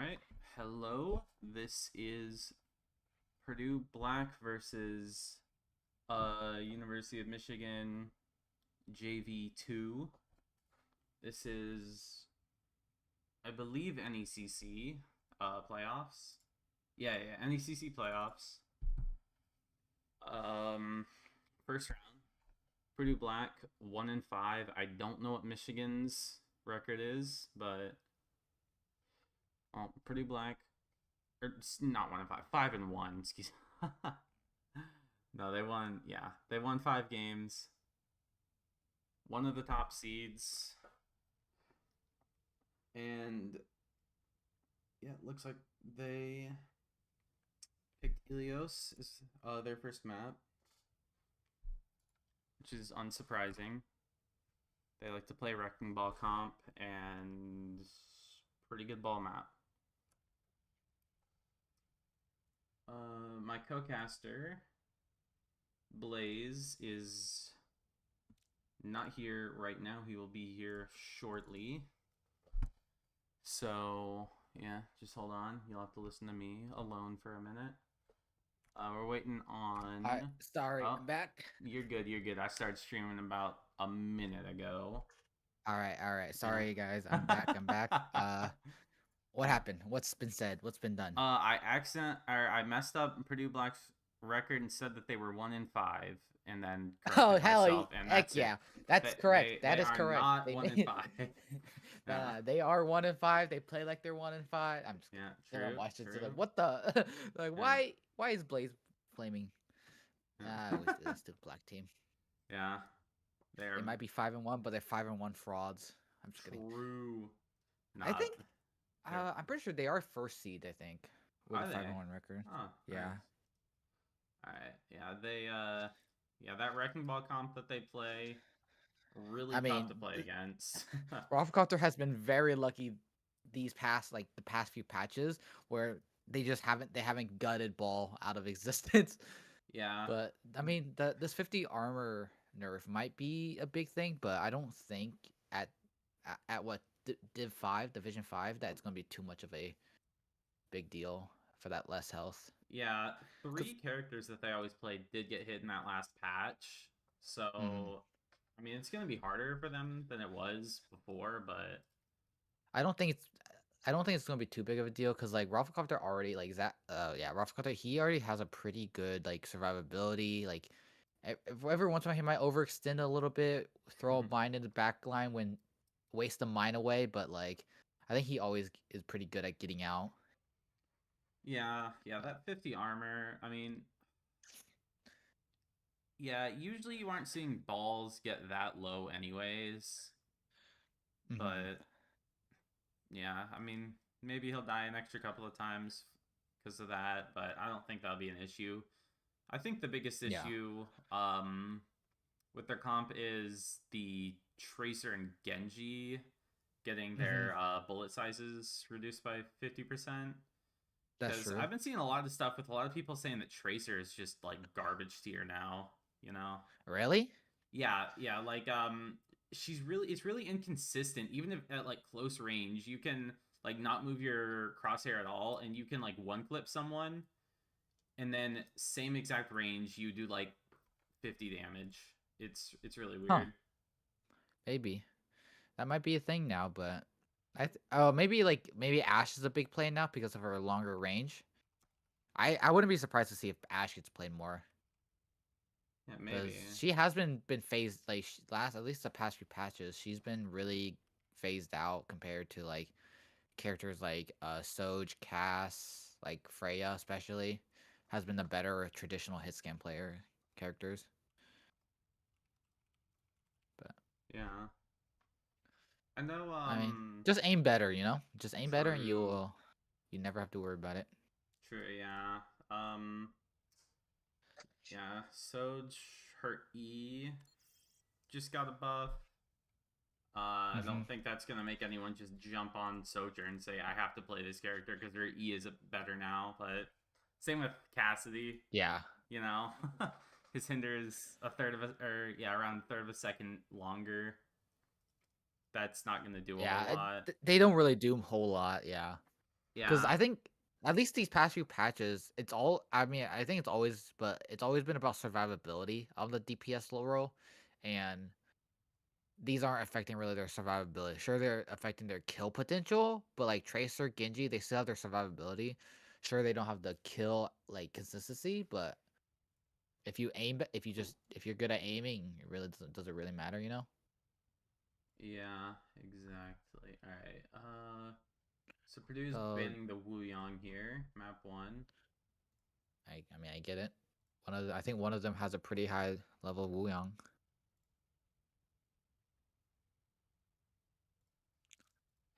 right. Hello. This is Purdue Black versus University of Michigan JV2. This is, I believe, NECC playoffs. Yeah, NECC playoffs. Um, First round. Purdue Black 1-5. I don't know what Michigan's record is, but Purdue Black, or not 1-5, 5-1. Excuse me. No, they won. Yeah, they won 5 games. One of the top seeds, and yeah, it looks like they picked Helios as their first map, which is unsurprising. They like to play Wrecking Ball comp and pretty good ball map. My co-caster Blaze is not here right now. He will be here shortly. So yeah, just hold on. You'll have to listen to me alone for a minute. We're waiting on. Sorry, Oh, I'm back. You're good. You're good. I started streaming about a minute ago. All right. Yeah. Sorry, guys. I'm back. I'm back. What happened? What's been said? What's been done? I messed up Purdue Black's record and said that they were 1-5, and then Oh, corrected myself, and heck that's it. yeah. That's correct. They That is are correct. not They 1-5. Yeah. they are 1-5. They play like they're 1-5. I'm just Yeah, gonna true, watch this. true. Like, what the? Like, Yeah, why is Blaze flaming? I always do this to the black team. yeah. They They are might be 5-1, but they're 5-1 frauds. I'm just kidding. true. I Nah, think. I'm pretty sure they are first seed. I think with are a they? 5-1 record. Oh, Yeah. nice. All right. Yeah, yeah, that Wrecking Ball comp that they play, really I tough mean, to play against. Rafflecopter has been very lucky the past few patches where they haven't gutted ball out of existence. Yeah. But I mean, this 50 armor nerf might be a big thing, but I don't think at what Div 5, Division 5 that it's going to be too much of a big deal for that less health. Yeah, 3 Cuz characters that they always played did get hit in that last patch. So, I mean, it's going to be harder for them than it was before, but I don't think it's I don't think it's gonna be too big of a deal because like Rafflecopter already like that. Yeah, Rafflecopter he already has a pretty good like survivability. Like every once in a while he might overextend a little bit, throw a mhm. mine in the back line when waste the mine away. But like I think he always is pretty good at getting out. Yeah, that 50 armor, I mean, yeah, usually you aren't seeing balls get that low anyways, Hmm. but yeah, I mean, maybe he'll die an extra couple of times because of that, but I don't think that'll be an issue. I think the biggest Yeah. issue with their comp is the Tracer and Genji getting Hmm. their bullet sizes reduced by 50%. That's Because true. I've been seeing a lot of stuff with a lot of people saying that Tracer is just like garbage tier now, you know? Really? Yeah, like it's really inconsistent. Even if at like close range, you can like not move your crosshair at all, and you can like one clip someone, and then same exact range, you do like 50 damage. It's really Huh? weird. Maybe that might be a thing now, but maybe Ash is a big play now because of her longer range. I wouldn't be surprised to see if Ash gets played more Yeah, maybe. because she has been phased like last at least the past few patches. She's been really phased out compared to like characters like Soj, Cass, like Freya especially has been the better traditional hit scan player characters. But Yeah. I know I mean, just aim better, just aim better, and true. you never have to worry about it. True, yeah. Um yeah, Soj her E just got a buff. I Hmm. don't think that's gonna make anyone just jump on Soldier and say I have to play this character because their E is better now. But same with Cassidy, Yeah. you know, his hinder is a third of a or yeah around a third of a second longer. That's not gonna do a whole Yeah, lot. they don't really do a whole lot. Yeah. Because Yeah. I think at least these past few patches, it's all. I mean, I think it's always been about survivability of the DPS low roll, and these aren't affecting really their survivability. Sure, they're affecting their kill potential, but like Tracer, Genji, they still have their survivability. Sure, they don't have the kill like consistency, but if you aim, if you're good at aiming, it really does it really matter, you know? Yeah, exactly. All right. So Purdue's So banning the Wu Yang here, map 1. I mean I get it. I think one of them has a pretty high level of Wuyang.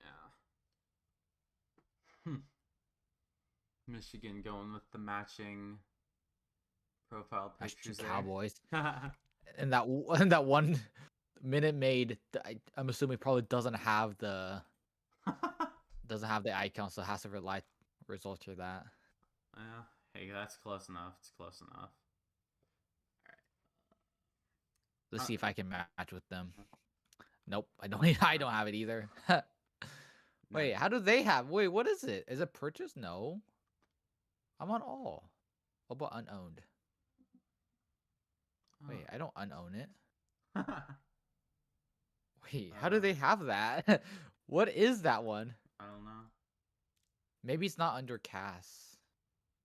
Yeah. Hmm. Michigan going with the matching profile That's two pictures there. Cowboys. And that and that one Minute Maid, I'm assuming probably doesn't have the icon, so has to result to that. Yeah. Hey, that's close enough. It's close enough. Let's All see if I can match with them. right. Nope, I don't. I don't have it either. Wait, Nice. how do they have? Wait, what is it? Is it purchase? No, I'm on all. What about unowned? Wait, I don't unown it. Oh. Wait, how do they have that? What is that one? I don't know. Maybe it's not under Cass.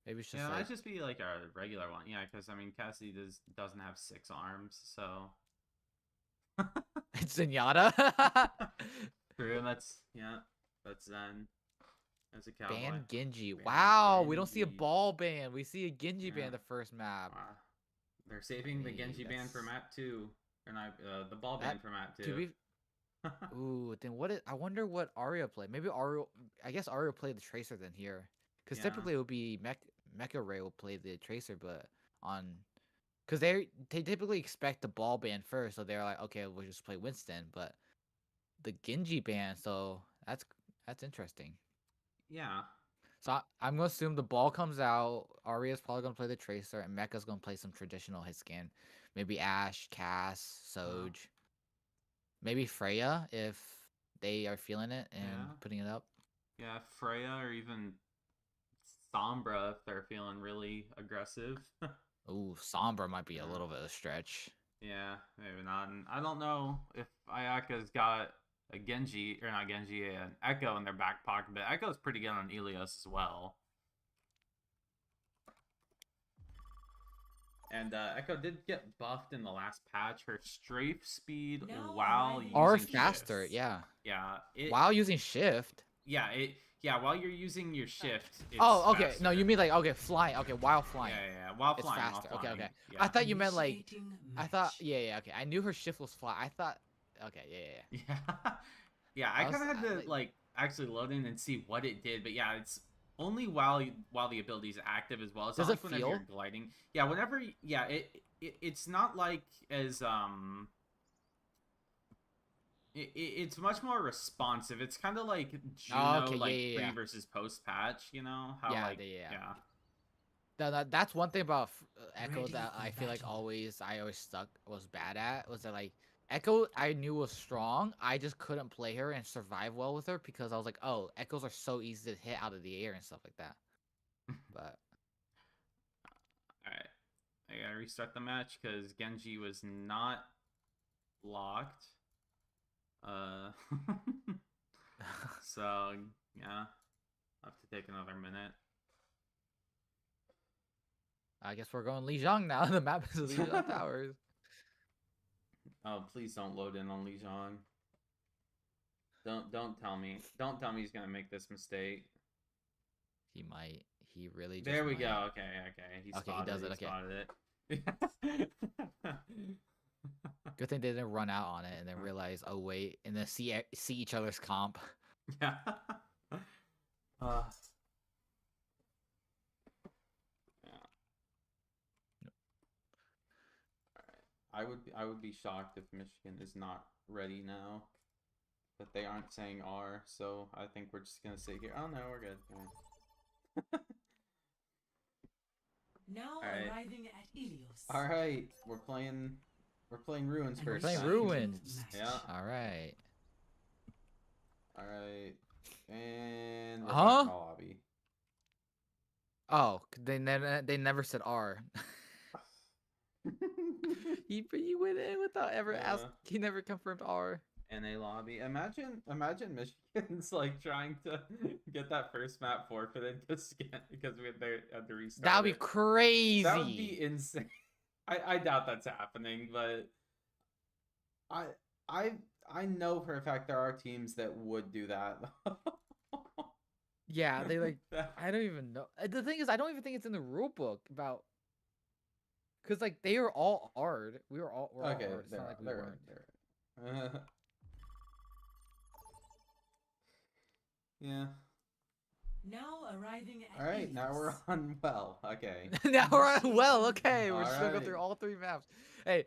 Maybe it's just Yeah, it like might just be like a regular one. Yeah, because I mean Cassidy doesn't have 6 arms, so it's Zenyatta. true. That's Zen. That's a cowboy. Ban Genji. Ban Wow, we don't see a Genji. ball ban. We see a Genji Yeah. ban the first map. Wow. They're saving the Hey, Genji ban for that's map 2, or not the ball ban that for map to 2. be. Ooh, then what is? I wonder what Arya played. Maybe Arya. I guess Arya played the Tracer then here, because Yeah. typically it would be Mecha Ray will play the Tracer, but on. Because they typically expect the ball ban first, so they're like, okay, we'll just play Winston. But the Genji ban, so that's interesting. Yeah. So I'm gonna assume the ball comes out. Arya's probably gonna play the Tracer, and Mecha's gonna play some traditional hit scan, maybe Ashe, Cass, Uh, Soj, maybe Freya if they are feeling it and yeah. putting it up. Yeah. Freya or even Sombra if they're feeling really aggressive. Ooh, Sombra might be a Yeah. little bit of a stretch. Yeah, maybe not. And I don't know if Ayaka's got a Genji, or not Genji, an Echo in their back pocket, but Echo's pretty good on Ilios as well. And Echo did get buffed in the last patch. Her strafe speed while Or using faster, shift. yeah. Yeah. While using shift. Yeah, while you're using your shift, it's Oh, okay. faster. No, you mean like okay, flying. Okay, while flying. Yeah. While It's flying, faster. while Okay, flying. okay. Yeah. I thought you meant like. I thought. Yeah. Okay. I knew her shift was fly. I thought. Okay. Yeah. Yeah. Yeah, I I was kind of had to like. actually load in and see what it did, but yeah, it's only while the ability is active as well. It's Does not it like whenever feel? you're gliding. Yeah, whenever yeah, it's not like as it's much more responsive. It's kind of like Oh, Juno, okay. like pre Yeah. versus post patch. You know how Yeah. like Yeah. yeah. That's one thing about Echo that I feel like I always was bad at was that like Echo I knew was strong. I just couldn't play her and survive well with her because I was like, oh, Echoes are so easy to hit out of the air and stuff like that. But All right, I gotta restart the match because Genji was not locked. Uh, so yeah, I'll have to take another minute. I guess we're going Lijiang now. The map is Lijiang Towers. Oh, please don't load in on Lijiang. Don't tell me. Don't tell me he's gonna make this mistake. He might. He really just There we might. go. Okay. He does it. Okay. spotted it. Good thing they didn't run out on it and then realize, oh wait, and then see each other's comp. Yeah. Uh, yeah. I would be shocked if Michigan is not ready now. But they aren't saying R, so I think we're just gonna sit here. Oh no, we're good. Yeah. Now arriving at Ilios. All right, we're playing Ruins We're first. playing time. Ruins. Yeah. All right. All right. And we're Huh? back in the lobby. Oh, they never said R. He went in without ever asking. He never confirmed R. NA lobby. Imagine Michigan's like trying to get that first map forfeited because we had to restart. That would be crazy. That would be insane. I doubt that's happening, but I know for a fact there are teams that would do that. Yeah, they like. I don't even know. The thing is, I don't even think it's in the rule book about. Cause like they are all hard. We're all hard. It's not like we weren't. Yeah. Now arriving at All right, now we're on well. Okay. Now we're on well. Okay, we're All just gonna go right. through all 3 maps. Hey,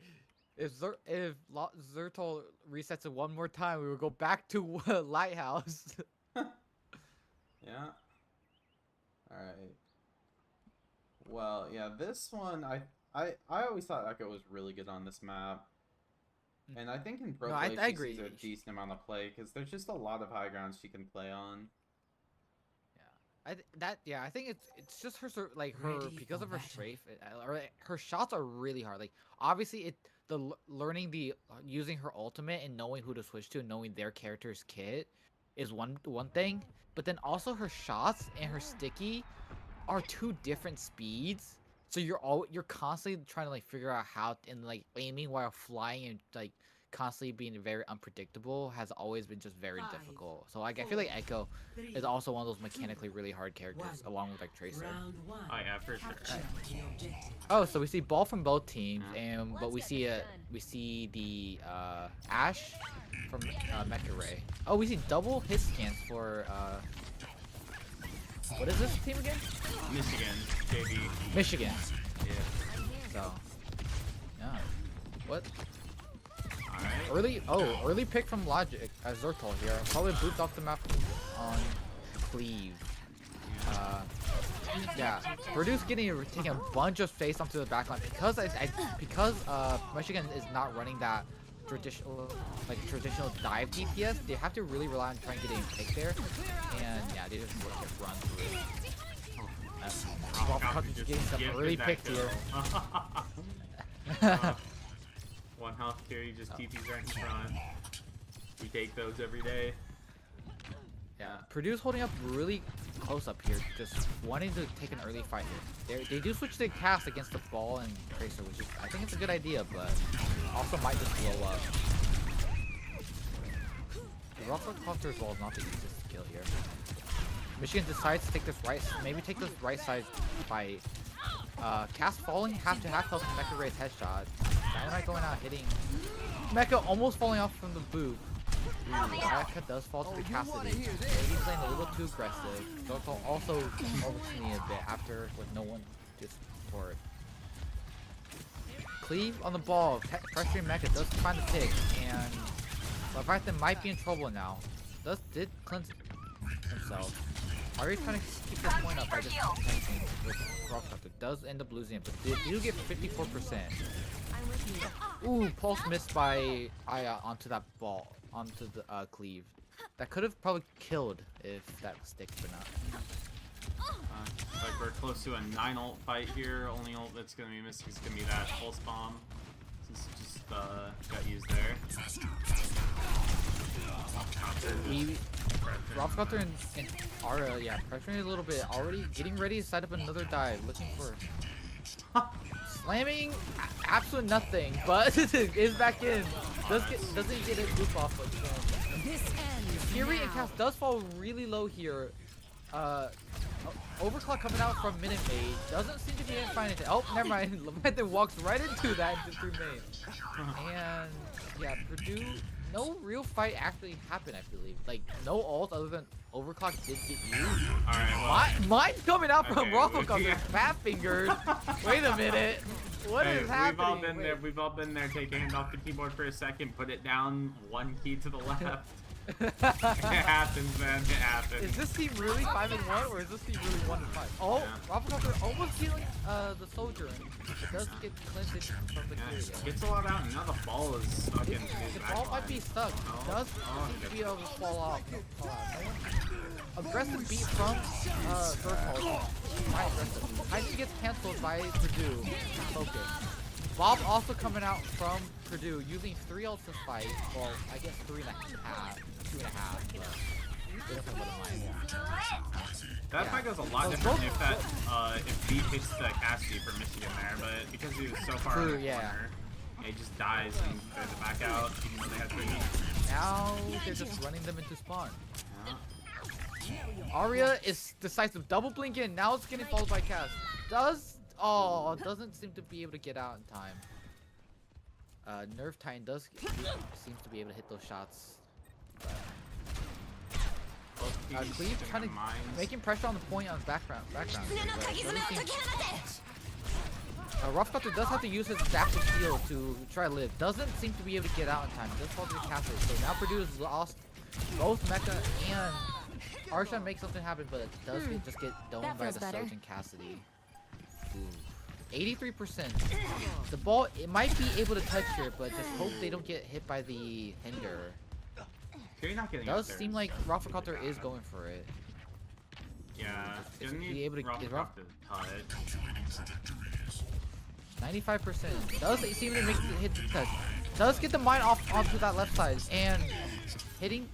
if Zertol resets it one more time, we will go back to Lighthouse. Yeah. All right. Well, yeah, this one I always thought Echo was really good on this map. And I think in pro play I she agree. sees a decent amount of play because there's just a lot of high grounds she can play on. I think it's just her because of her strafe or her shots are really hard. Like obviously learning using her ultimate and knowing who to switch to and knowing their character's kit is one thing, but then also her shots and her sticky are 2 different speeds. So you're constantly trying to like figure out how and like aiming while flying and like constantly being very unpredictable has always been just very difficult. So like I feel like Echo is also one of those mechanically really hard characters along with like Tracer. Oh yeah, for sure. Oh, so we see ball from both teams, but we see the Ash from Mecha Ray. Oh, we see double hit scans for what is this team again? Michigan, JV. Michigan. Yeah. So, yeah. What? Alright. Early pick from Logic as Zertol here. Probably booped off the map on Cleave. Yeah. Purdue's taking a bunch of space onto the backline because Michigan is not running that traditional dive DPS. They have to really rely on trying to get a pick there, and yeah, they just run through. Getting some early picks here. One health carry just TP's right in front. We take those every day. Yeah, Purdue's holding up really close up here, just wanting to take an early fight here. They do switch to cast against the ball and Tracer, which is I think it's a good idea, but also might just blow up. The Rock Cluster as well is not the easiest skill here. Michigan decides to take this right side fight. Cast falling half to half health from Mecha Ray's headshot. Dynamite going out hitting Mecha almost falling off from the boot. Mecha does fall to the Cassidy. He's playing a little too aggressive. Zertol also overseeing a bit after with no one to support. Cleave on the ball, pressuring Mecha does find the pick, and Leviathan might be in trouble now. Did cleanse himself. Ari's trying to keep this point up by just protecting with Rockcopter. Does end up losing it, but they do get 54%. Ooh, pulse missed by Aya onto that ball, onto the Cleave. That could have probably killed if that stick, but not. Like we're close to a 9 ult fight here. Only ult that's gonna be missing is gonna be that pulse bomb. Since it just got used there. Rockcopter and Ara, yeah, pressuring a little bit. Already getting ready to set up another dive. Looking for slamming absolute nothing, but is back in. Doesn't get a loop off like Fury and Cast does fall really low here. Overclock coming out from Minute Maid doesn't seem to be able to find anything. Oh, never mind. Leviathan walks right into that and just remains. And yeah, Purdue, no real fight actually happened, I believe. Like, no ult other than Overclock did get used. Alright, well. Mine's coming out from Rufflecutter. Fat fingers. Wait a minute. What is happening? We've all been there. Take a hand off the keyboard for a second. Put it down 1 key to the left. It happens, man. It happens. Is this team really 5-1 or is this team really 1-5? Oh, yeah. Rufflecutter almost killing the soldier. It does get cleansed from the clear. Gets a lot out, and now the ball is stuck in his The ball might be stuck. It does seem to be able to fall off. Aggressive beat from Zertol. quite aggressive. Heisman gets canceled by Purdue. Focus. Bob also coming out from Purdue using 3 ults to fight. Well, I guess 3.5, 2.5. But they don't have what in mind. That fight goes a lot different if B hits the Cassidy for Michigan there, but because he was so far in the corner, he just dies and throws it back out, even though they had 3. Now they're just running them into spawn. Arya is decisive. Double blink in. Now it's getting followed by Cass. Doesn't seem to be able to get out in time. Nerf Titan seems to be able to hit those shots. Cleve trying to making pressure on the point on background. Rough Cutter does have to use his adaptive shield to try to live. Doesn't seem to be able to get out in time. Does fall to the Cassidy. So now Purdue has lost both Mecha and Arsha makes something happen, but it does just get domed by the Soge and Cassidy. 83%. The ball, it might be able to touch here, but just hope they don't get hit by the hinder. It does seem like Rafakotter is going for it. Yeah, is he able to get Rough to touch? 95%. Does seem to make it hit the touch. Does get the mine off onto that left side and hitting.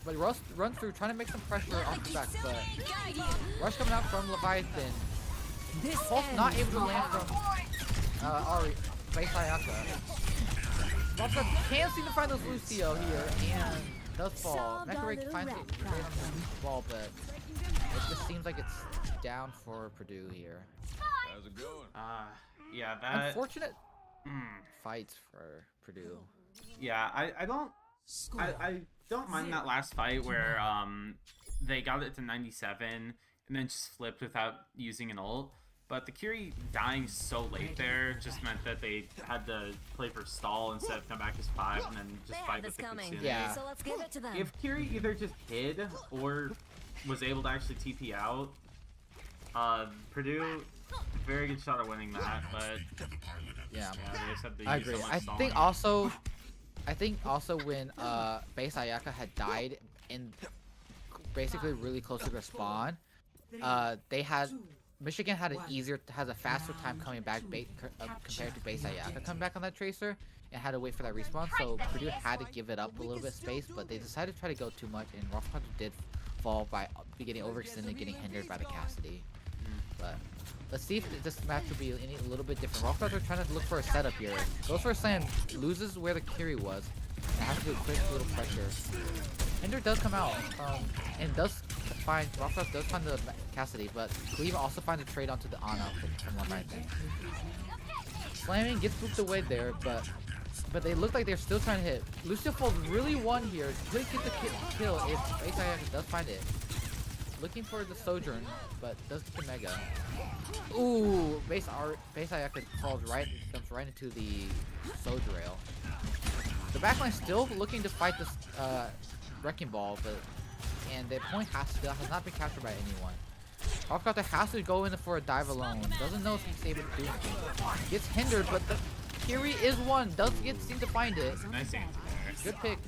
But Rush runs through, trying to make some pressure off the back, but Rush coming out from Leviathan. Pulse not able to land from Ari, base Ayaka. Monster can't seem to find those Lucio here, and does fall. Mecha finds it on the ball, but it just seems like it's down for Purdue here. How's it going? Yeah, that... Unfortunate fights for Purdue. Yeah, I don't mind that last fight where they got it to 97 and then just flipped without using an ult. But the Curie dying so late there just meant that they had to play for stall instead of come back as 5 and then just fight with the Kitsune. Yeah. So let's give it to them. If Curie either just hid or was able to actually TP out, Purdue, very good shot at winning that, but yeah, they just had to I use agree. so much I stalling. think also when base Ayaka had died in basically really close to their spawn, Michigan has a faster time coming back compared to base Ayaka coming back on that tracer, and had to wait for that respawn. So Purdue had to give it up a little bit of space, but they decided to try to go too much, and Rough Cutter did fall by getting overextended, getting hindered by the Cassidy. But let's see if this match will be a little bit different. Rough Cutter trying to look for a setup here. Goes for a slam, loses where the Curie was, and has to do a quick little pressure. Hinder does come out, and does find the Cassidy, but Cleve also finds a trade onto the Ana from Leviathan. Slamming gets booped away there, but they look like they're still trying to hit. Lucio falls really one here. Could get the kill if Base Ayaka does find it. Looking for the Sojourn, but does get the Mega. Ooh, Base Ayaka jumps right into the Sojourn rail. The backline still looking to fight this Wrecking Ball, and the point has not been captured by anyone. Hofkotter has to go in for a dive alone. Doesn't know if he's able to do anything. Gets hindered, but the Curie is one. Does seem to find it. Nice anti there. Good pick.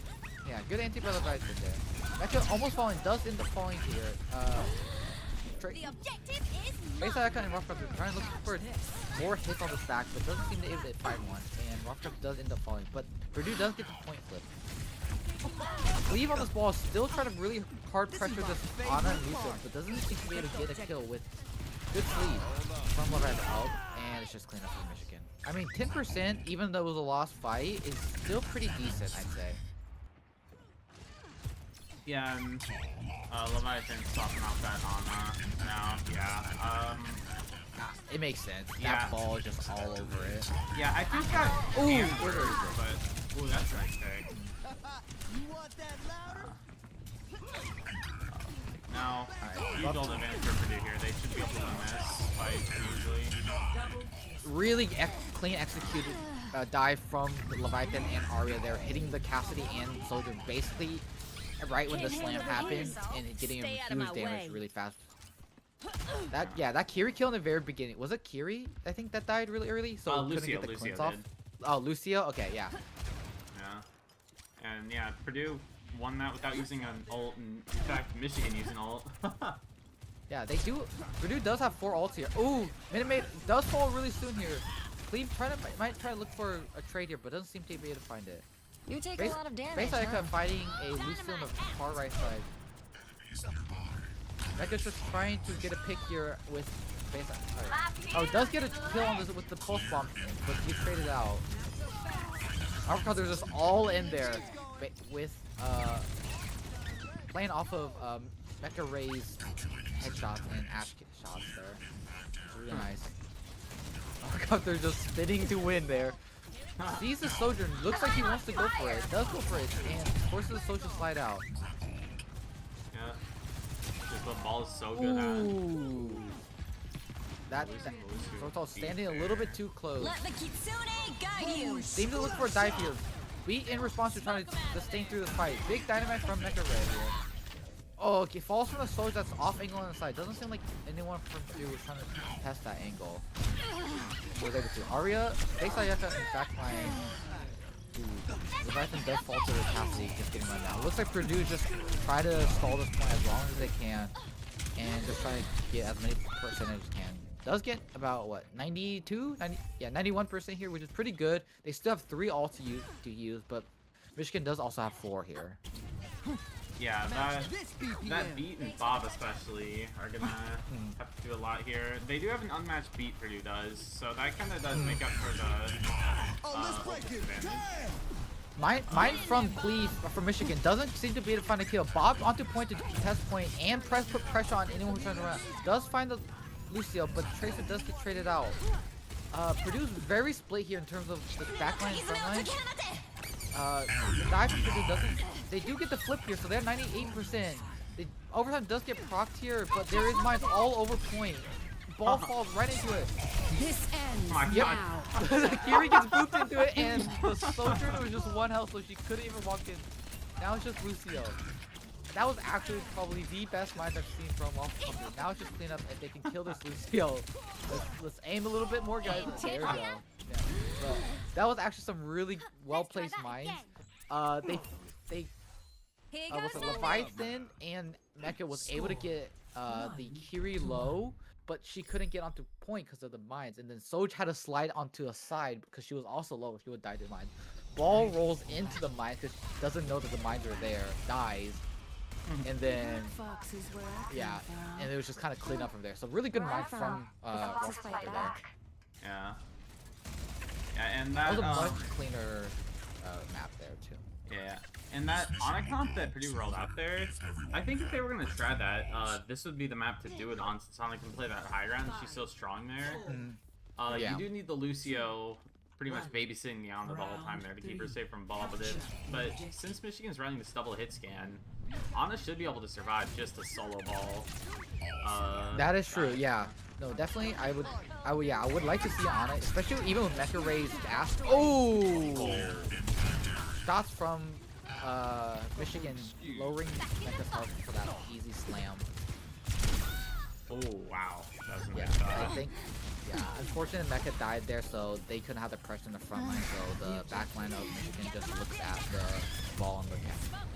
Yeah, good anti by Leviathan there. Mecha almost falling. Does end up falling here. Base Ayaka and Rough trying to look for more hits on the stack, but doesn't seem to be able to find one. And Rough does end up falling, but Purdue does get the point flip. Cleve on this ball is still trying to really hard pressure this Ana and Lucio, but doesn't seem to be able to get a kill with good sleep from Leviathan out, and it's just clean up for Michigan. I mean, 10%, even though it was a lost fight, is still pretty decent, I'd say. Yeah, and Leviathan swapping off that Ana now. Yeah. It makes sense. Yeah. That ball is just all over it. Yeah, I think that. Ooh, but that's right pick. Now, huge old advantage for Purdue here. They should be able to win this fight easily. Really clean executed dive from Leviathan and Arya there, hitting the Cassidy and Soldier basically right when the slam happened and getting him huge damage really fast. That Kiri kill in the very beginning. Was it Kiri? I think that died really early, so couldn't get the cleanse off. Oh, Lucio? Okay, yeah. Yeah. And yeah, Purdue won that without using an ult, and in fact, Michigan used an ult. Yeah, they do. Purdue does have 4 ults here. Ooh, Minute Maid does fall really soon here. Cleve might try to look for a trade here, but doesn't seem to be able to find it. You take a lot of damage. Basically, Huh? fighting a Lucio on the far right side. Mecha's just trying to get a pick here with Oh, does get a kill on this with the pulse bomb, but he traded out. Our they're just all in there with playing off of Mecha Ray's headshots and Ash shots there. It's really nice. They're just spinning to win there. Sees the Sojourn, looks like he wants to go for it, does go for it, and forces the Sojourn to slide out. Yeah. Just the ball is so good at. Ooh. That Sortal standing a little bit too close. Let the Kitsune guide you. Seems to look for a dive here. Beat in response to trying to sustain through this fight. Big dynamite from Mecha Red here. Oh, okay, falls from the soldier that's off angle on the side. Doesn't seem like anyone from Purdue was trying to test that angle. Was able to. Arya, base Ayaka in backline. Leviathan does fall to the capacity, just getting run down. Looks like Purdue just try to stall this point as long as they can, and just try to get as many percentage as can. Does get about what 92, 90, yeah, 91% here, which is pretty good. They still have 3 ults to use, but Michigan does also have 4 here. Yeah, that beat and Bob especially are gonna have to do a lot here. They do have an unmatched beat, Purdue does, so that kind of does make up for the advantage. Mine from Cleve, from Michigan, doesn't seem to be able to find a kill. Bob onto point to test point and put pressure on anyone who turns around. Does find the Lucio, but Tracer does get traded out. Purdue's very split here in terms of the backline and frontline. The dive from Purdue doesn't. They do get the flip here, so they're 98%. Overtime does get procced here, but there is mines all over point. Ball falls right into it. This ends Yep. now. Kiri gets booped into it, and the Sojourner was just 1 health, so she couldn't even walk in. Now it's just Lucio. That was actually probably the best mines I've seen from Waffle Company. Now it's just clean up if they can kill this Lucio. Let's aim a little bit more, guys. There we go. Yeah. So, that was actually some really well placed mines. They with the Leviathan and Mecha was able to get the Kiri low, but she couldn't get onto point because of the mines. And then Soj had to slide onto a side because she was also low. She would die to mines. Ball rolls into the mines because she doesn't know that the mines are there. Dies. And then, yeah, and it was just kind of clean up from there. So really good mine from Waffle Company there. Yeah. Yeah, and that was a much cleaner map there too. Yeah, and that Anacomp that Purdue rolled out there, I think if they were gonna try that, this would be the map to do it on, since Ana can play that high ground. She's so strong there. Yeah. You do need the Lucio pretty much babysitting the Ana the whole time there to keep her safe from ball. But since Michigan's running this double hit scan, Ana should be able to survive just a solo ball. That is true. Yeah. No, definitely. I would like to see Ana, especially even with Mecha Ray's dash. Oh! Shots from Michigan lowering Mecha's health for that easy slam. Oh wow, that was a Yeah, nice shot. I think. Yeah, unfortunately Mecha died there, so they couldn't have the pressure in the front line, so the back line of Michigan just looks at the ball on the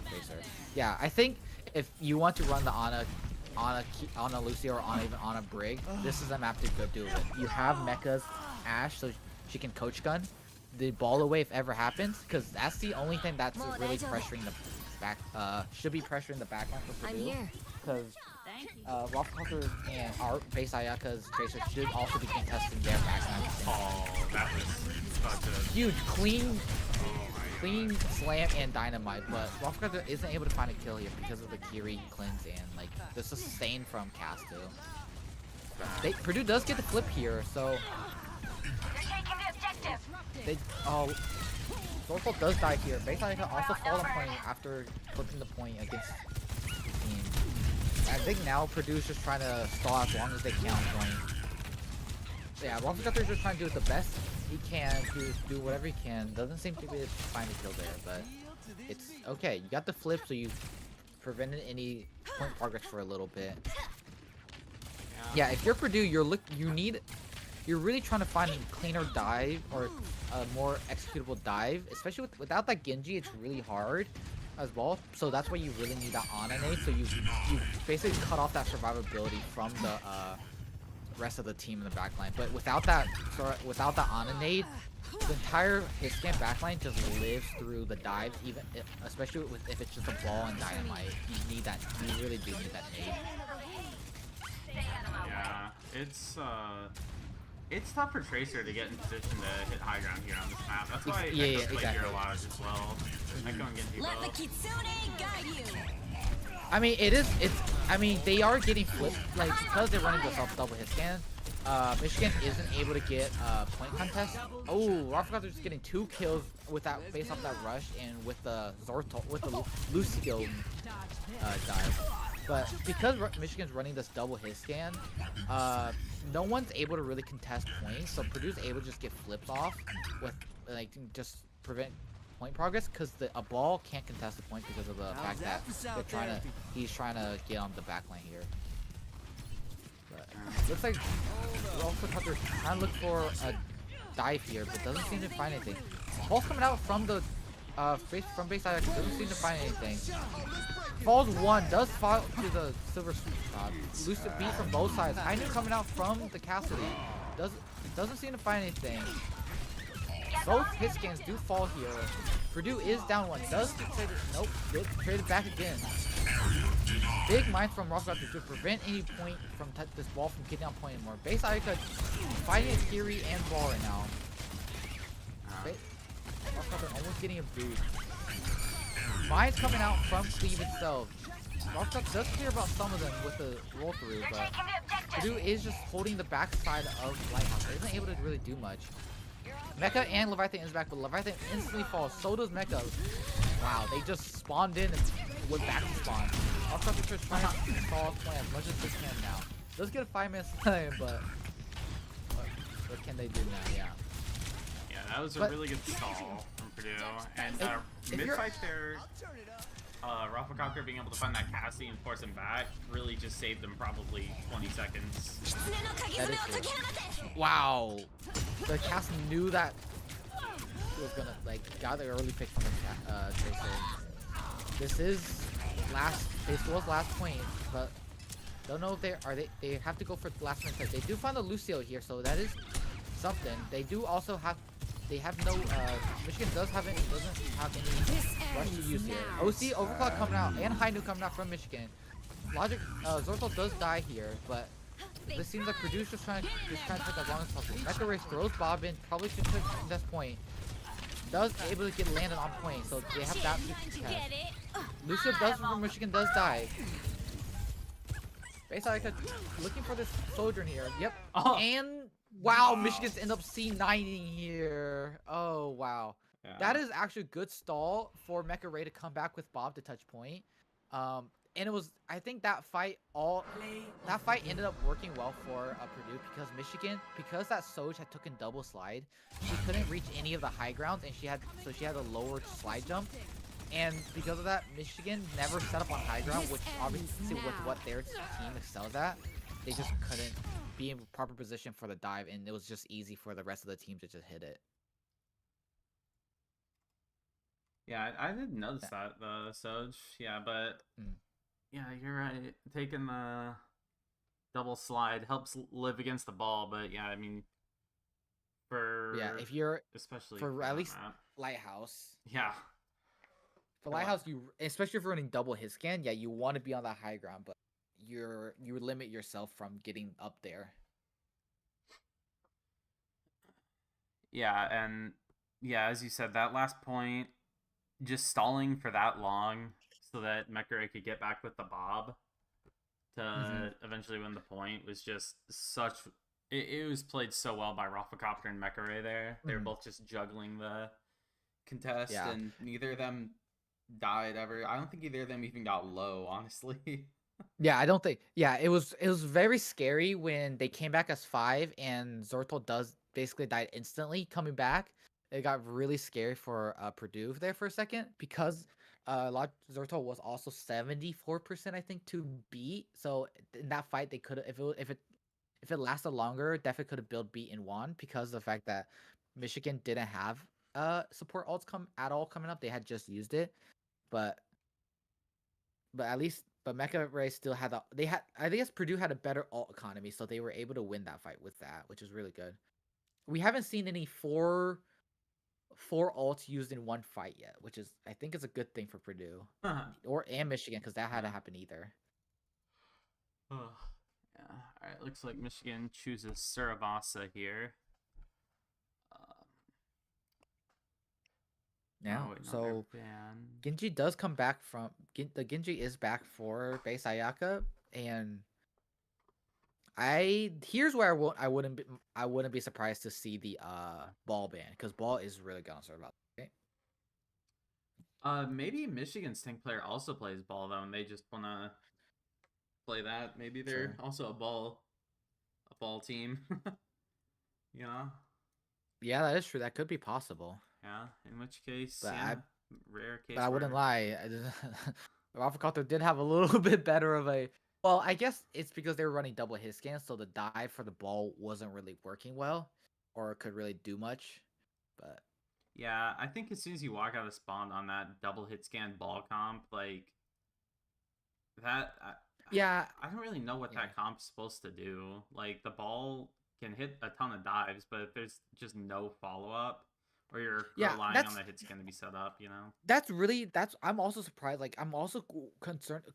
Tracer. Yeah, I think if you want to run the Ana Lucio or even Ana Brig, this is a map to go do it. You have Mecha's Ash, so she can coach gun the ball away if ever happens, because that's the only thing that's really pressuring the back. Should be pressuring the back line for Purdue. Because Waffle Hunter and our base Ayaka's Tracer should also be contesting their backline. Oh, that was such a Huge, clean slam and dynamite, but Waffle Hunter isn't able to find a kill here because of the Kiri cleanse and like the sustain from Castu. Purdue does get the flip here, so Zorful does die here. Base Ayaka also fall on point after flipping the point against team. I think now Purdue's just trying to stall as long as they can on point. Yeah, Waffle Cutter's just trying to do the best he can to do whatever he can. Doesn't seem to be able to find a kill there, but it's okay. You got the flip, so you prevented any point progress for a little bit. Yeah, if you're Purdue, you're really trying to find a cleaner dive or a more executable dive, especially without that Genji. It's really hard. as well. So that's why you really need that on nade. So you basically cut off that survivability from the rest of the team in the backline. But without that on nade, the entire Hiscan backline just lives through the dives, especially if it's just a ball and dynamite. You need that. You really do need that nade. Yeah, it's tough for Tracer to get in position to hit high ground here on this map. That's why Yeah, Echo's played exactly. here a lot as well. Echo and Genji Let the both. Kitsune guide you. I mean, I mean, they are getting flipped, like, because they're running the double hit scan. Michigan isn't able to get point contest. Oh, Rafficopter is getting 2 kills with that, based off that rush and with the Lucio dive. But because Michigan's running this double hit scan, no one's able to really contest points. So Purdue's able to just get flipped off with, like, just prevent point progress, because a ball can't contest the point because of the fact that he's trying to get on the backline here. But looks like Rafficopter trying to look for a dive here, but doesn't seem to find anything. Ball's coming out from the from base side, doesn't seem to find anything. Falls 1, does fall to the silver spot. Lucid beat from both sides. I knew coming out from the Cassidy. Doesn't seem to find anything. Both hit scans do fall here. Purdue is down 1. Does get traded. Nope. Get traded back again. Big mind from Rafficopter to prevent any point from this ball from getting on point anymore. Base Ica fighting a Kiri and ball right now. Rafficopter almost getting a boost. Mine's coming out from Cleve itself. Rafficopter does clear about some of them with the roll through, but Purdue is just holding the backside of Lighthouse. They isn't able to really do much. Mecha and Leviathan is back, but Leviathan instantly falls. So does Mecha. Wow, they just spawned in and went back to spawn. Rafficopter trying to stall his plan as much as they can now. Does get a 5-minute time, but what can they do now? Yeah. Yeah, that was a really good stall from Purdue. And mid-fight there, Rafficopter being able to find that Cassie and force him back really just saved them probably 20 seconds. That is true. Wow. The cast knew that he was gonna, like, got the early pick from the Tracer. This was last point, but don't know if they have to go for the last minute pick. They do find the Lucio here, so that is something. They do also have no Michigan doesn't have any rush to use here. OC overclock coming out and High coming out from Michigan. Logic Zorthal does die here, but this seems like Purdue's just trying to take as long as possible. Mecha Race throws Bob in, probably should take this point. Does able to get landed on point, so they have that to test. Lucio does from Michigan does die. Basically, looking for this soldier in here. Yep. Oh. And wow, Michigan's end up C9ing here. Oh wow. Yeah. That is actually a good stall for Mecha Ray to come back with Bob to touch point. And it was, I think that fight ended up working well for Purdue, because that Soj had taken double slide, she couldn't reach any of the high grounds, and she had a lower slide jump. And because of that, Michigan never set up on high ground, which obviously with what their team excels at, they just couldn't be in proper position for the dive, and it was just easy for the rest of the team to just hit it. Yeah, I didn't notice that, the Soj. Yeah, but yeah, you're right. Taking the double slide helps live against the ball, but yeah, I mean, if you're especially for at least that. Lighthouse. Yeah. For Lighthouse, especially if you're running double hit scan, yeah, you want to be on that high ground, but you limit yourself from getting up there. Yeah, and yeah, as you said, that last point, just stalling for that long so that Mecha could get back with the Bob to eventually win the point was just such. It was played so well by Rafficopter and Mecha there. They were both just juggling the contest, and neither of them died ever. I don't think either of them even got low, honestly. Yeah, I don't think. Yeah, it was very scary when they came back as 5 and Zorthal basically died instantly coming back. It got really scary for Purdue there for a second, because Zorthal was also 74%, I think, to beat. So in that fight, they could have, if it lasted longer, definitely could have built beat and won, because of the fact that Michigan didn't have support ults coming up. They had just used it. But but Mecha Ray still had I guess Purdue had a better alt economy, so they were able to win that fight with that, which is really good. We haven't seen any four alts used in one fight yet, which is I think is a good thing for Purdue and Michigan because that had to happen either. Oh, yeah. All right. Looks like Michigan chooses Surabasa here. Yeah. wait, no, So they're banned. Genji does come back from the Genji is back for base Ayaka, and here's where I wouldn't be surprised to see the ball ban because ball is really good on Surabasa. Okay? Maybe Michigan's tank player also plays ball though, and they just wanna play that. Maybe they're Sure. also a ball team. You know? Yeah, that is true. That could be possible. Yeah. In which case, But yeah, rare case. But I wouldn't where- lie. Rafa Coulter did have a little bit better of a. Well, I guess it's because they were running double hit scans, so the dive for the ball wasn't really working well, or could really do much. But Yeah, I think as soon as you walk out of spawn on that double hit scan ball comp, like that. yeah, I don't really know what Yeah. that comp's supposed to do. Like the ball can hit a ton of dives, but if there's just no follow up, or you're Yeah, relying that's- on the hit scan to be set up, you know. I'm also surprised. Like I'm also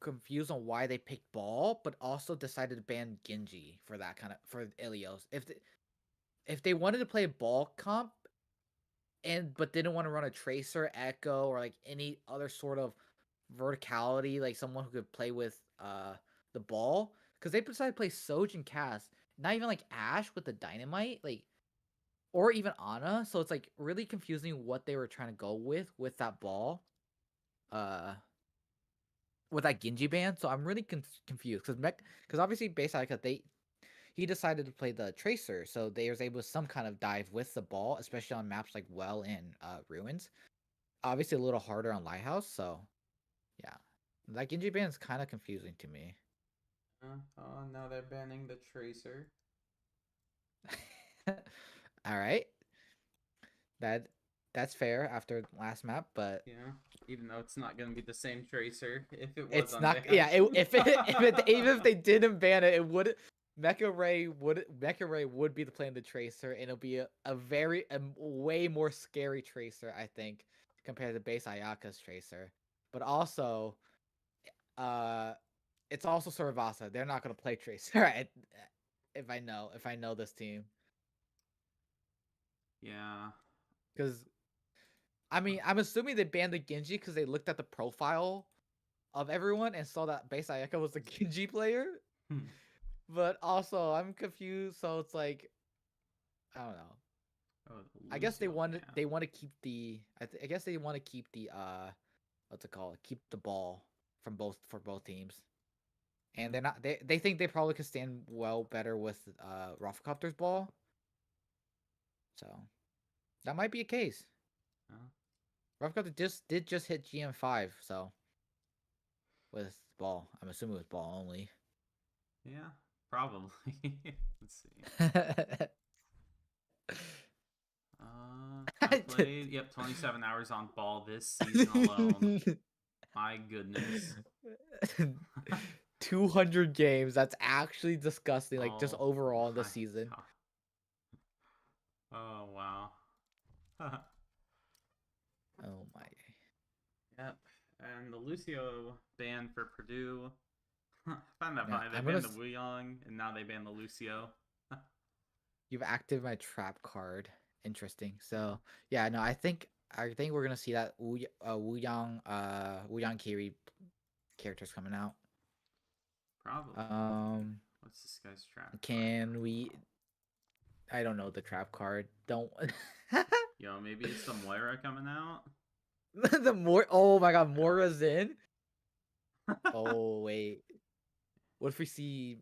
confused on why they picked ball, but also decided to ban Genji for that for Ilios. If they wanted to play ball comp, but didn't want to run a tracer, echo, or like any other sort of verticality, like someone who could play with the ball, because they decided to play Soj and Cass, not even like Ash with the dynamite, like, or even Ana. So it's like really confusing what they were trying to go with that ball, with that Genji ban. So I'm really confused because obviously based on he decided to play the tracer, so they was able to some kind of dive with the ball, especially on maps like Well and Ruins. Obviously a little harder on Lighthouse, so yeah. That Genji ban is kind of confusing to me. Oh, now they're banning the tracer. All right. That's fair after last map, but Yeah, even though it's not gonna be the same tracer if it was. it's on not. the Yeah, even if they didn't ban it, it would. Mecha Ray would be the playing the tracer, and it'll be a way more scary tracer, I think, compared to base Ayaka's tracer. But also, it's also Surabasa. They're not gonna play tracer. If I know this team, Yeah. because I mean, I'm assuming they banned the Genji because they looked at the profile of everyone and saw that base Ayaka was the Genji player. Hmm. But also, I'm confused. So it's like, I don't know. Oh, I guess they Lucio want ban. to keep the. I guess they want to keep the what's it called? Keep the ball for both teams. And they're not. They think they probably could stand well better with Rafflecopter's ball. So that might be a case. Rafflecopter did just hit GM5, so with ball. I'm assuming with ball only. Yeah, probably. Let's see. I played 27 hours on ball this season alone. My goodness. 200 games. That's actually disgusting. Like just Oh overall in the my season. God. Oh wow. Oh my. Yep. And the Lucio ban for Purdue. I found that Yeah, funny. They I'm banned gonna the Wuyong, and now they ban the Lucio. You've activated my trap card. Interesting. So yeah, no, I think we're gonna see that Wuyang Kiri characters coming out. Probably. What's this guy's trap? Can we? I don't know the trap card. Don't. Yo, maybe it's the Moira coming out. Oh my God, Moira's in. Oh wait, what if we see?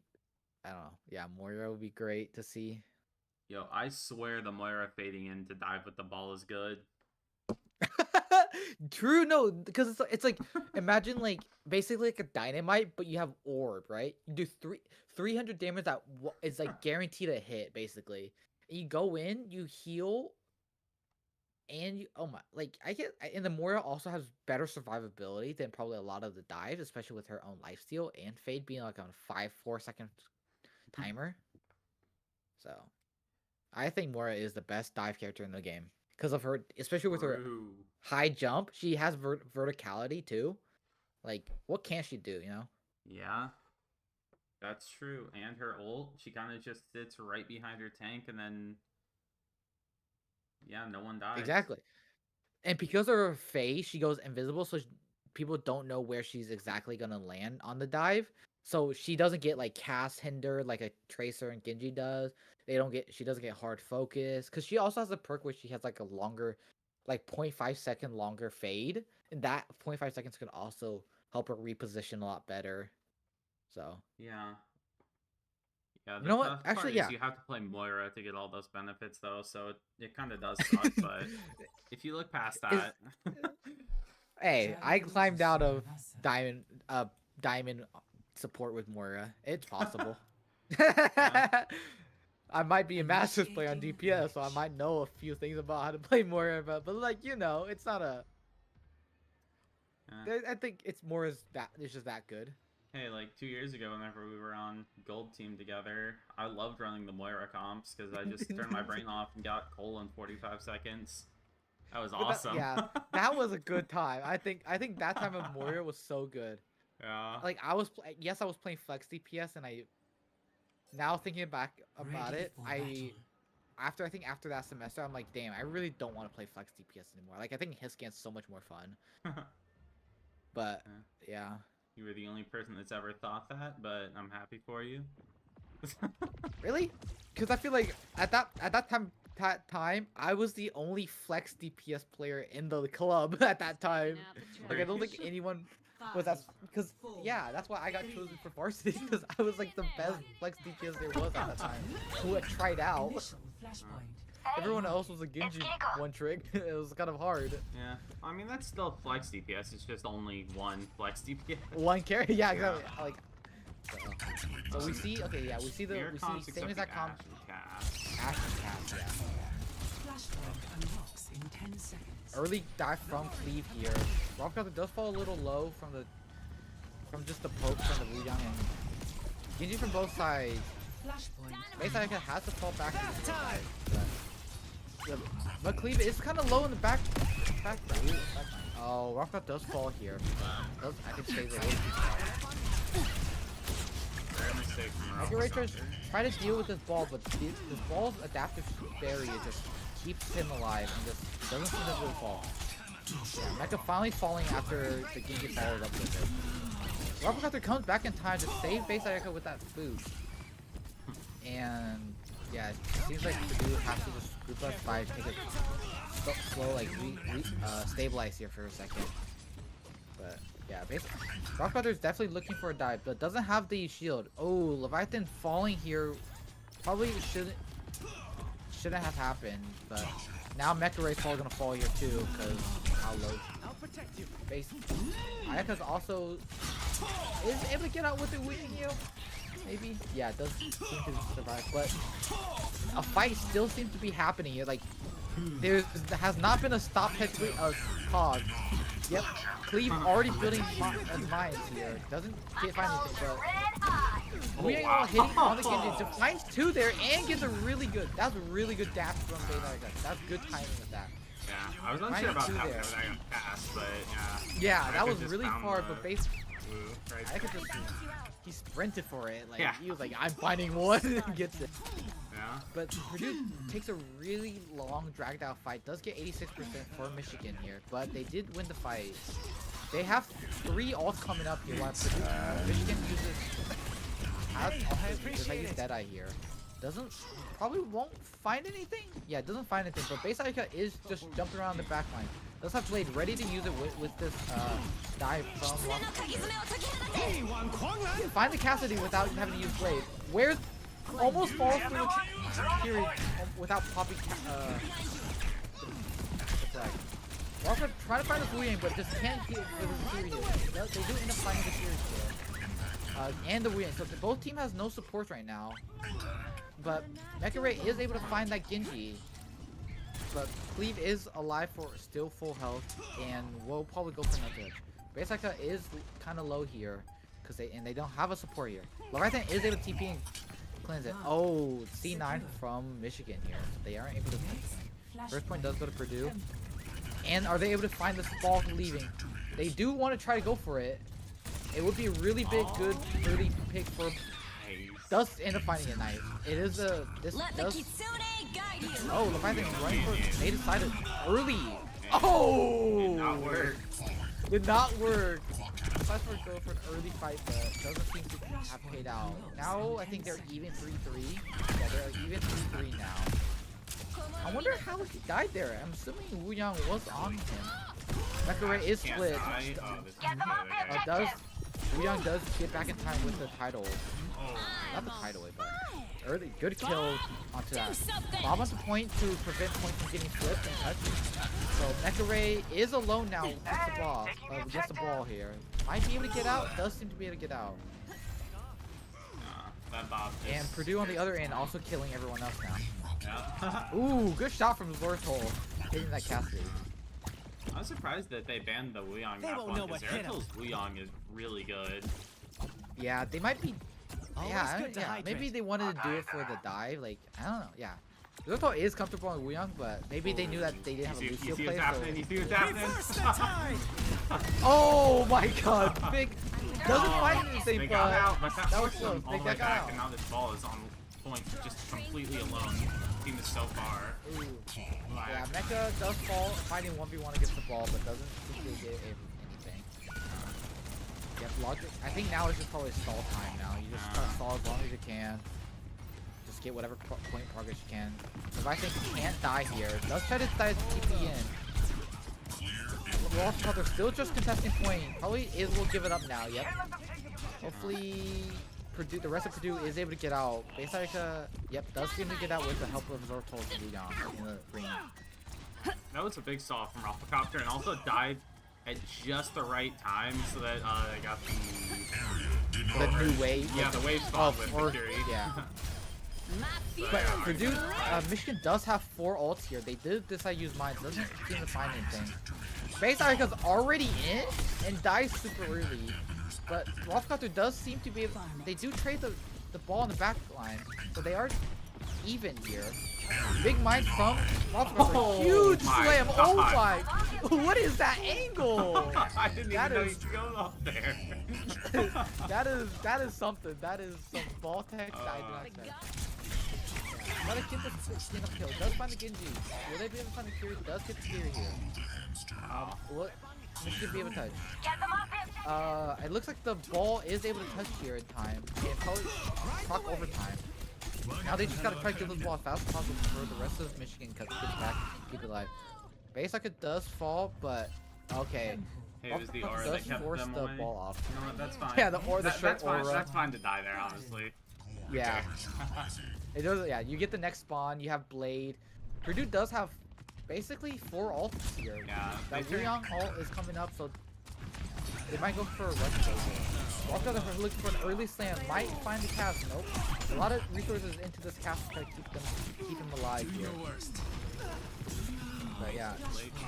I don't know. Yeah, Moira would be great to see. Yo, I swear the Moira fading in to dive with the ball is good. True, no, because it's like imagine like basically like a dynamite, but you have orb, right? You do 300 damage that is like guaranteed a hit, basically. And you go in, you heal, And oh my, like and the Moira also has better survivability than probably a lot of the dives, especially with her own lifesteal and Fade being like on a 4 second timer. So I think Moira is the best dive character in the game because of her, especially with her True. high jump. She has verticality too. Like, what can she do? You know? Yeah, that's true. And her ult, she kind of just sits right behind her tank, and then yeah, no one dies. Exactly. And because of her phase, she goes invisible, so people don't know where she's exactly gonna land on the dive. So she doesn't get like cast hindered like a Tracer and Genji does. She doesn't get hard focus because she also has a perk where she has like a longer, like 0.5 second longer fade, and that 0.5 seconds can also help her reposition a lot better. So Yeah. Yeah, You the know what? tough Actually, part yeah. is you have to play Moira to get all those benefits, though, so it kind of does suck, but if you look past that... Hey, I climbed out of diamond support with Moira. It's possible. I might be a Masters player on DPS, so I might know a few things about how to play Moira, but like, you know, it's not a... I think it's Moira's that it's just that good. Hey, like 2 years ago, whenever we were on Gold Team together, I loved running the Moira comps because I just turned my brain off and got Cole in 45 seconds. That was awesome. That was a good time. I think that time of Moira was so good. Yeah. Like I was playing Flex DPS, and now thinking back about it, after that semester, I'm like, damn, I really don't want to play Flex DPS anymore. Like I think Hiscan's so much more fun. But yeah. You were the only person that's ever thought that, but I'm happy for you. Really? Because I feel like at that time, I was the only Flex DPS player in the club at that time. Like I don't think anyone was that. Because yeah, that's why I got chosen for varsity, because I was like the best Flex DPS there was at that time. Who had tried out. Everyone else was a Genji one trick. It was kind of hard. Yeah, I mean that's still Flex DPS. It's just only one Flex DPS. One carry, yeah, exactly. Like, so we see, okay, yeah, we see same exact comp. Ash and cast, yeah. Early dive from Cleave here. Rock Cutter does fall a little low from just the poke from the Wuyang, and Genji from both sides. Basically, has to fall back to the side. But Cleave is kind of low in the back. Oh, Rockcraft does fall here. I think save it. Ray try to deal with this ball, but this ball's adaptive barrier just keeps him alive and just doesn't seem to really fall. Yeah, Mecha finally falling after the Genji follows up with it. Rockcraft comes back in time to save Base Ayaka with that boost. And yeah, it seems like Purdue has to just group us by take it slow, like stabilize here for a second. But yeah, basically, Rockbutter's definitely looking for a dive, but doesn't have the shield. Oh, Leviathan falling here probably shouldn't have happened, but now Mecha Ray's probably gonna fall here too because how low. Ayaka's also is able to get out with the weakening heal. Maybe? Yeah, it does seem to survive, but a fight still seems to be happening here. Like, there has not been a stop head cog. Yep, Cleave already building mines here. Doesn't find anything, but we ain't all hitting on the Genji. Finds two there and gets a really good. That's a really good dash from Beta. That's good timing with that. Yeah, I was unsure about that whenever that got passed, but yeah, that was really hard, but basically, I could just. He sprinted for it, like he was like, I'm finding one and gets it. Yeah. But Purdue takes a really long dragged out fight, does get 86% for Michigan here, but they did win the fight. They have 3 ults coming up here while Michigan uses use Deadeye here. Probably won't find anything? Yeah, it doesn't find anything, but Base Aika is just jumping around the back line. Does have Blade ready to use it with this dive from find the Cassidy without having to use Blade. Almost falls through the Kiri without popping the flag. Walker trying to find the Wuyang, but just can't get the Kiri here. They do end up finding the Kiri here. And the Wuyang. So both team has no support right now. But Mecha Ray is able to find that Genji. but Cleve is alive for still full health, and we'll probably go for another edge. Base Aka is kind of low here, because they don't have a support here. Leviathan is able to TP and cleanse it. Oh, C9 from Michigan here. So they aren't able to cleanse it. First point does go to Purdue. And are they able to find this ball leaving? They do want to try to go for it. It would be a really big, good early pick for. Does end up finding it nice. It is a. This Let the does. Kitsune guide you. Oh, Leviathan is running for it. They decided early. Oh! Did not work. Did not work. Decided for go for an early fight, but doesn't seem to have paid out. Now I think they're even 3-3. Yeah, they're even 3-3 now. I wonder how he died there. I'm assuming Wu Yang was on him. Mecha Ray is split. Wu Yang does get back in time with the title. Not the title, but early good kill onto that. Bob wants a point to prevent points from getting flipped and touched. So Mecha Ray is alone now with the ball. Gets the ball here. Might be able to get out. Does seem to be able to get out. That Bob And Purdue on the other end also killing everyone else now. Yeah. Ooh, good shot from Zorthol, hitting that Cassidy. I'm surprised that they banned the Wuyong They map won't one know because what hit 'em. Zeratil's Wuyong is really good. Yeah, they might be. Always Yeah, good to maybe hydrate. they wanted to do it for the dive. Like, I don't know. Yeah, Zorthol is comfortable on Wuyong, but maybe they knew that they didn't have a You Lucio see play. what's happening? You So... see what's happening? Reverse the tide. Oh my God, big doesn't find anything, They but got out, but that was pushed close. them all They the way got back, out. and now this ball is on point, just completely alone. Team is so far. Ooh. Yeah, Mecha does fall fighting 1v1 against the ball, but doesn't particularly get anything. Yep, logic. I think now is just probably stall time now. You just try to stall as long as you can. Just get whatever point progress you can. If I think you can't die here, does try to decide to TP in. They're still just contesting point. Probably is will give it up now. Yep. Hopefully Purdue, the rest of Purdue is able to get out. Bayside, yep, does seem to get out with the help of Zortol and Wuyang in the ring. That was a big saw from Rafflecopter, and also died at just the right time so that they got The new wave. yeah, the wave spot with or- victory. yeah. My But Yeah. Purdue, Michigan does have 4 ults here. They did decide to use mines. Doesn't seem to find anything. Bayside already in and dies super early. But Rafflecopter does seem to be able. They do trade the ball in the back line, so they are even here. Big mines from Rafflecopter. Oh Huge my slam. God. Oh my! What is that angle? I didn't That even know is- you could go up there. that is something. That is some ball tech that I did not expect. But a kid that's in uphill does find the Genji. Will they be able to find the Kiri? Does get the Kiri here. Will Michigan be able to touch? It looks like the ball is able to touch here in time. And probably proc overtime. Now they just gotta try to get this ball as fast as possible for the rest of Michigan cut gets back and keep it alive. Base like it does fall, but okay. Hey, it was the aura does that kept force them the away. ball off. You know what? That's fine. Yeah, the short that's fine. aura. That's fine to die there, honestly. Yeah. It does. Yeah, you get the next spawn. You have Blade. Purdue does have basically 4 ults here. Yeah, That they Wuyang ult is coming up, so they might go for a rush over. Also, they're looking for an early slam. Might find the cast. Nope. A lot of resources into this cast to try to keep them alive here. But yeah,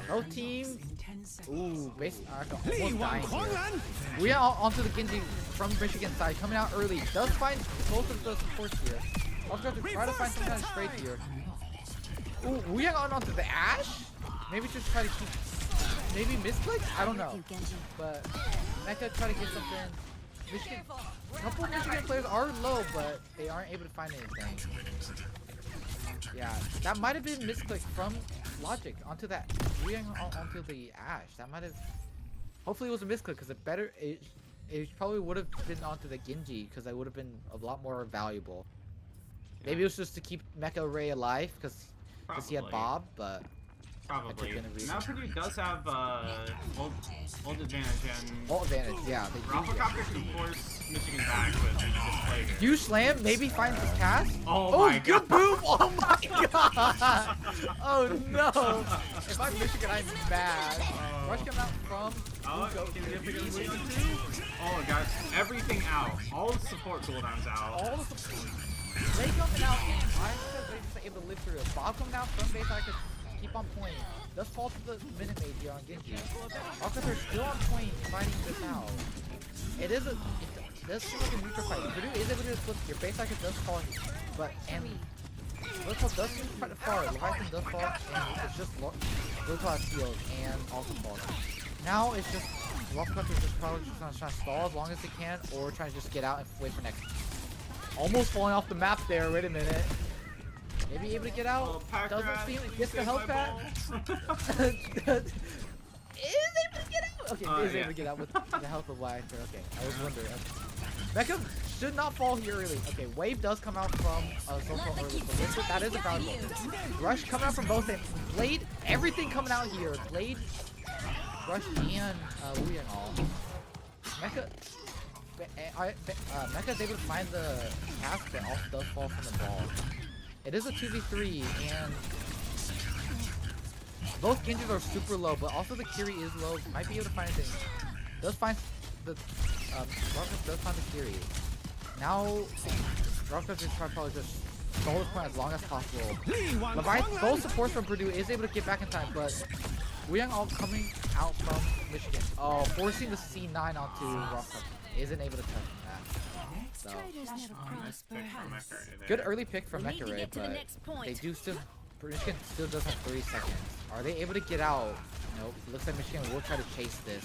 no team. In 10 seconds. Ooh, base almost dying here. We are onto the Genji from Michigan side, coming out early. Does find both of those supports here. Also have to try to find some kind of trade here. Ooh, we are onto the Ash. Maybe just try to keep, maybe misclick. I don't know. But Mecha try to get something. Michigan, a couple of Michigan players are low, but they aren't able to find anything. Yeah, that might have been misclick from Logic onto that onto the Ash. That might have. Hopefully it was a misclick because it probably would have been onto the Genji because that would have been a lot more valuable. Maybe it was just to keep Mecha Ray alive because he had Probably. Bob, but Probably. been a reason. Now Purdue does have old advantage, and all advantage. Yeah, they do. Rafflecopter can force Michigan back with this play here. Huge slam, maybe finds his cast. Oh my good God. boom! Oh my god! Oh no! If I'm Michigan, I'm mad. Rush coming out from. Oh, can you pick up the too? Oh, got everything out. All the support cooldowns out. All the support. They coming out, and I'm just able to live through it. Bob coming out from base, I could keep on point. Does fall to the minute maid here on Genji. Rockets are still on point, fighting this out. It does seem like a neutral fight. Purdue is able to flip here. Base Icon does fall, but Lotto does seem quite far. Leviathan does fall, and it's just Lotto has healed and also falls. Now it's just Rockets is just probably just trying to stall as long as they can, or trying to just get out and wait for next. Almost falling off the map there. Wait a minute. Maybe able to get out. Doesn't seem like gets the health pack. Is able to get out. Okay, is able to get out with the health of Wagner. Okay, I was wondering. Mecha should not fall here early. Okay, wave does come out from Zoltan early, so that is a valuable. Rush coming out from both ends. Blade, everything coming out here. Blade, Rush, and Wu Yang all. Mecha. Mecha is able to find the cast, but also does fall from the ball. It is a 2v3, and both Genjis are super low, but also the Kiri is low. Might be able to find anything. Does find the Rockets does find the Kiri. Now Rockets is trying to probably just stall this point as long as possible. Leviathan, both supports from Purdue is able to get back in time, but Wuyang all coming out from Michigan. Oh, forcing the C9 onto Rockets. Isn't able to touch that. So. Good early pick from Mecha Ray, but they do still. Michigan still does have 3 seconds. Are they able to get out? Nope. Looks like Michigan will try to chase this.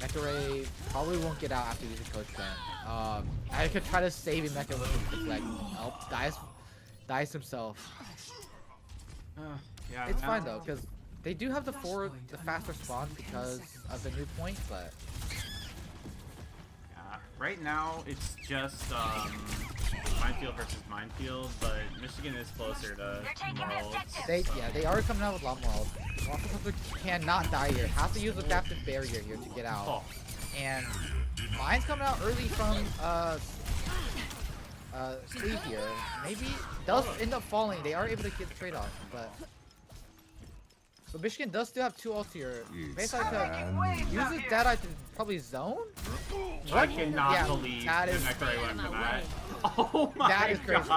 Mecha Ray probably won't get out after using Coach Ben. I could try to save Mecha with his deflect. Nope. Dies himself. Yeah, it's fine though, because they do have the fast respawn because of the new point, but. Right now, it's just Minefield versus Minefield, but Michigan is closer to Morals. They are coming out with a lot more. Officer cannot die here. Has to use adaptive barrier here to get out. Oh. And Mine's coming out early from Cleve here. Maybe does end up falling. They are able to get the trade off, but Michigan does still have 2 ults here. Basically, uses Deadeye to probably zone. I cannot believe that is Mecha Ray went for that. Oh my god. That is crazy.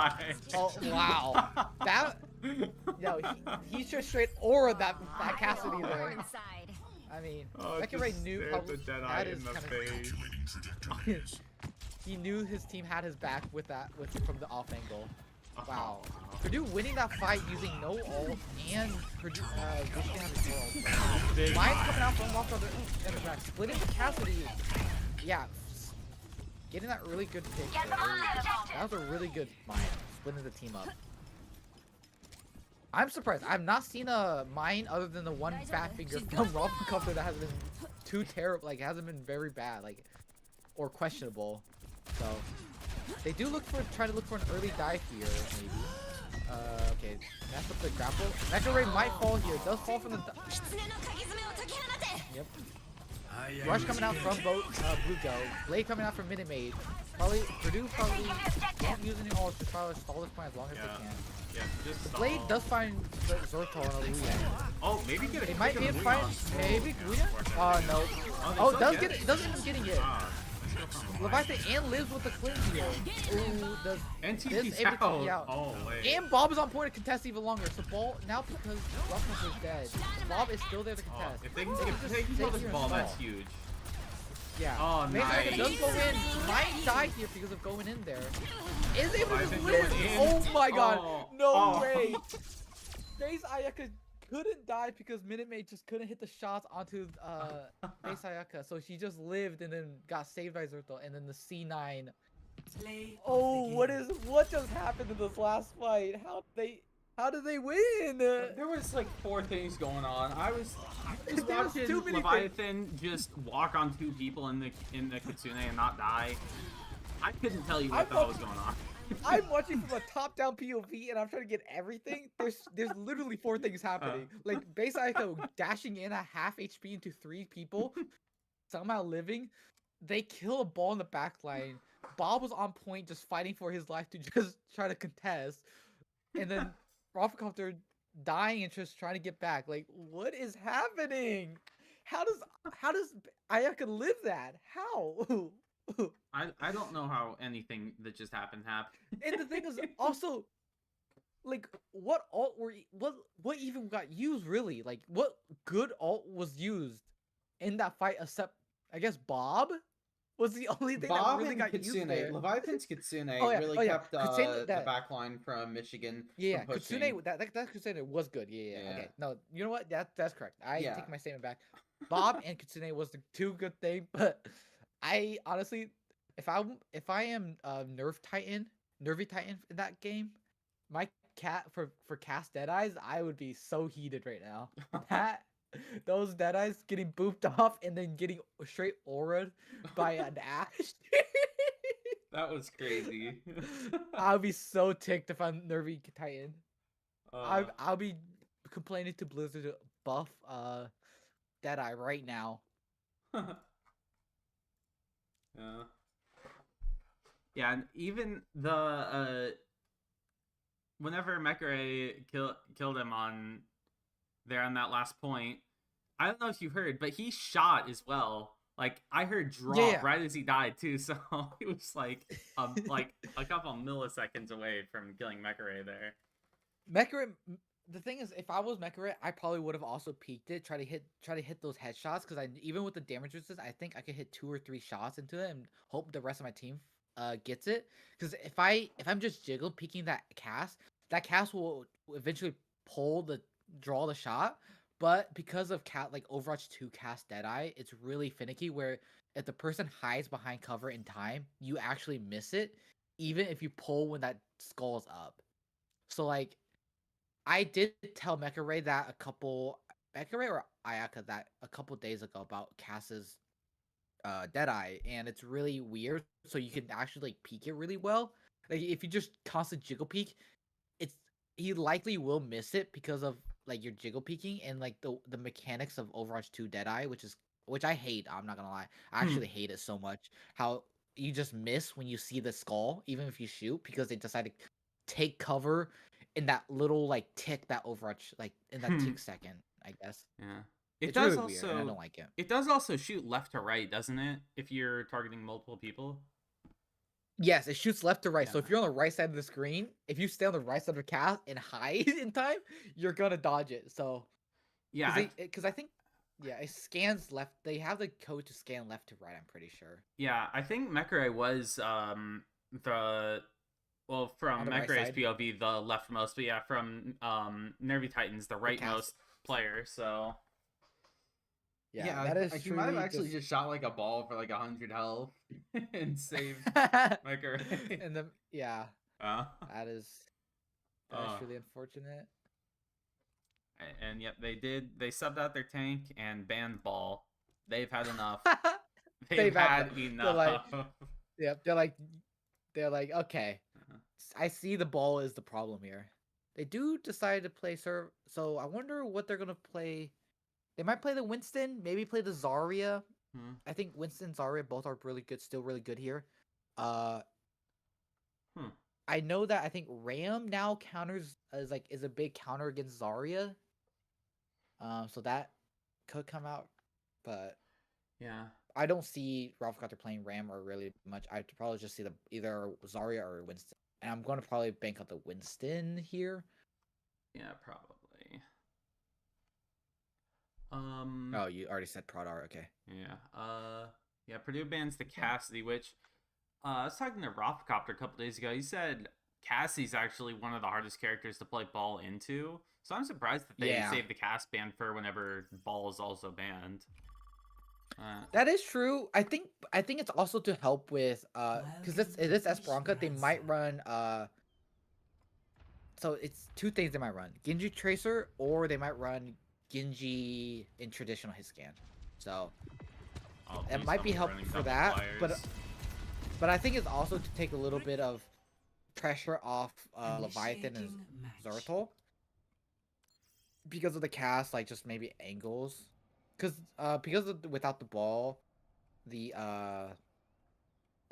Oh wow. That no, he just straight aura that Cassidy there. I mean, Mecha Ray knew the Deadeye in the face. He knew his team had his back with from the off angle. Wow. Purdue winning that fight using no ult and Purdue Michigan having no ult. Mine's coming out from off the other back. Splitting the Cassidy. Yeah. Getting that really good pick. That was a really good Mine. Splitting the team up. I'm surprised. I've not seen a Mine other than the one fat finger from Robin Cuffler that has been too terrible. Like, hasn't been very bad. Like, or questionable. So. They do try to look for an early dive here, maybe. Okay, mess up the grapple. Mecha Ray might fall here. Does fall from the. Yep. Rush coming out from Blue Go. Blade coming out from Minute Maid. Purdue probably won't use any ults to try to stall this point as long as they can. Yeah, just the Blade does find Zorto on a Wu Yang. Oh, maybe get a. They might be able to find maybe Wu Yang. No. Oh, doesn't end up getting it. Leviathan and lives with the cleanse here. Ooh, does this out. Oh, wait. And Bob is on point to contest even longer. So Ball now because Ruffles is dead, Bob is still there to contest. If they can kill this ball, that's huge. Yeah. Oh, nice. Does go in. Might die here because of going in there. Is able to just live. Oh my god. No way. Base Ayaka couldn't die because Minute Maid just couldn't hit the shots onto Base Ayaka, so she just lived and then got saved by Zerto, and then the C9. Oh, what just happened in this last fight? How did they win? There was like 4 things going on. I was watching Leviathan just walk on 2 people in the Kitsune and not die. I couldn't tell you what the hell was going on. I'm watching from a top-down POV and I'm trying to get everything. There's literally 4 things happening. Like Base Aiko dashing in a half HP into 3 people, somehow living. They kill a ball in the back line. Bob was on point just fighting for his life to just try to contest. And then Roffelkopter dying and just trying to get back. Like, what is happening? How does Ayaka live that? How? I don't know how anything that just happened. And the thing is also, like what alt what even got used really? Like what good alt was used in that fight except I guess Bob was the only thing that Bob really and got used Kitsune, there. Leviathan's Kitsune Oh yeah, really oh yeah. kept Kitsune, the back line from Michigan Yeah, from pushing. Kitsune, that Kitsune was good. Yeah. Yeah. Okay, no, you know what? That's correct. I Yeah. take my statement back. Bob and Kitsune was the two good thing, but I honestly, if I am Nervy Titan in that game, my cat for cast Deadeyes, I would be so heated right now. That those Deadeyes getting booped off and then getting straight auraed by an Ash. That was crazy. I'll be so ticked if I'm Nervy Titan. Uh, I'll be complaining to Blizzard to buff Deadeye right now. yeah. Yeah, and even the whenever Mekere killed him on that last point, I don't know if you heard, but he shot as well. Like I heard drop Yeah. right as he died too, so it was like a couple milliseconds away from killing Mekere there. Mekere, the thing is, if I was Mekere, I probably would have also peeked it, try to hit those headshots, because I even with the damage resist, I think I could hit 2 or 3 shots into it and hope the rest of my team gets it. Because if I'm just jiggle peeking that cast will eventually draw the shot. But because of like Overwatch 2 cast Deadeye, it's really finicky where if the person hides behind cover in time, you actually miss it, even if you pull when that skull's up. So like, I did tell Mekere that Mekere or Ayaka that a couple days ago about Cass's Deadeye, and it's really weird. So you can actually like peek it really well. Like if you just constant jiggle peek, he likely will miss it because of like your jiggle peeking and like the mechanics of Overwatch 2 Deadeye, which I hate. I'm not gonna lie, I actually hate it so much. How you just miss when you see the skull, even if you shoot, because they decide to take cover in that little like tick that Overwatch like in that tick second. I guess. Yeah. It's really weird, and I don't like it. It does also shoot left to right, doesn't it? If you're targeting multiple people. Yes, it shoots left to right. So Yeah. if you're on the right side of the screen, if you stay on the right side of the cast and hide in time, you're gonna dodge it. So Yeah, because I think it scans left. They have the code to scan left to right. I'm pretty sure. yeah, I think Mekere was from right Mekere's side? POV the leftmost, but yeah, from Nervy Titans the rightmost player. So Yeah, that is. he might have actually just shot like a ball for like 100 health and saved just. Mekere. And then that is really unfortunate. And yep, they subbed out their tank and banned ball. They've had enough. They've had enough. They're like, okay, I see the ball is the problem here. They do decide to play serve, so I wonder what they're gonna play. They might play the Winston, maybe play the Zarya. I think Winston and Zarya both are really good, still really good here. I know that I think Ram now is a big counter against Zarya. So that could come out, but yeah, I don't see Ralph Carter playing Ram or really much. I'd probably just see either Zarya or Winston, and I'm going to probably bank on the Winston here. Yeah, probably. Oh, you already said Prodar. Okay. Yeah. Purdue bans the Cassidy, which I was talking to Rothcopter a couple days ago. He said Cassie's actually one of the hardest characters to play ball into. So I'm surprised that they saved the Cass ban for whenever ball is also banned. That is true. I think it's also to help with because it is Esperanza. They might run so it's two things they might run: Genji Tracer, or they might run Genji in traditional hit scan. So it might be helpful for that, but I think it's also to take a little bit of pressure off Leviathan and Zertal because of the cast, like just maybe angles, because without the ball, the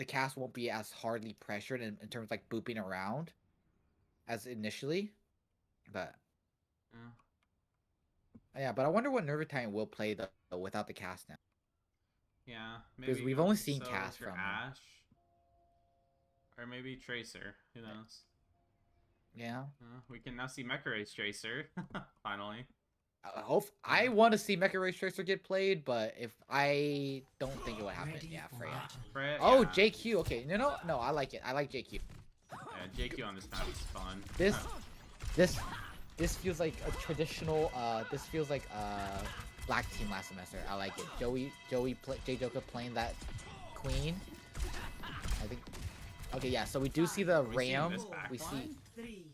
cast won't be as hardly pressured in terms of like booping around as initially, but but I wonder what Nervy Titan will play though without the cast now. Yeah, because we've only seen cast from Ash, or maybe Tracer. Who knows? Yeah. We can now see Mecha Race Tracer. Finally. I want to see Mecha Race Tracer get played, but if I don't think it would happen. Ready Yeah, for Freya. battle. Freya, Oh, yeah. JQ. Okay, no, I like it. I like JQ. Yeah, JQ on this map is fun. This feels like a traditional. This feels like black team last semester. I like it. J Joker playing that queen. I think. Okay, yeah. So we do see the we seeing ram. this back We see. 3.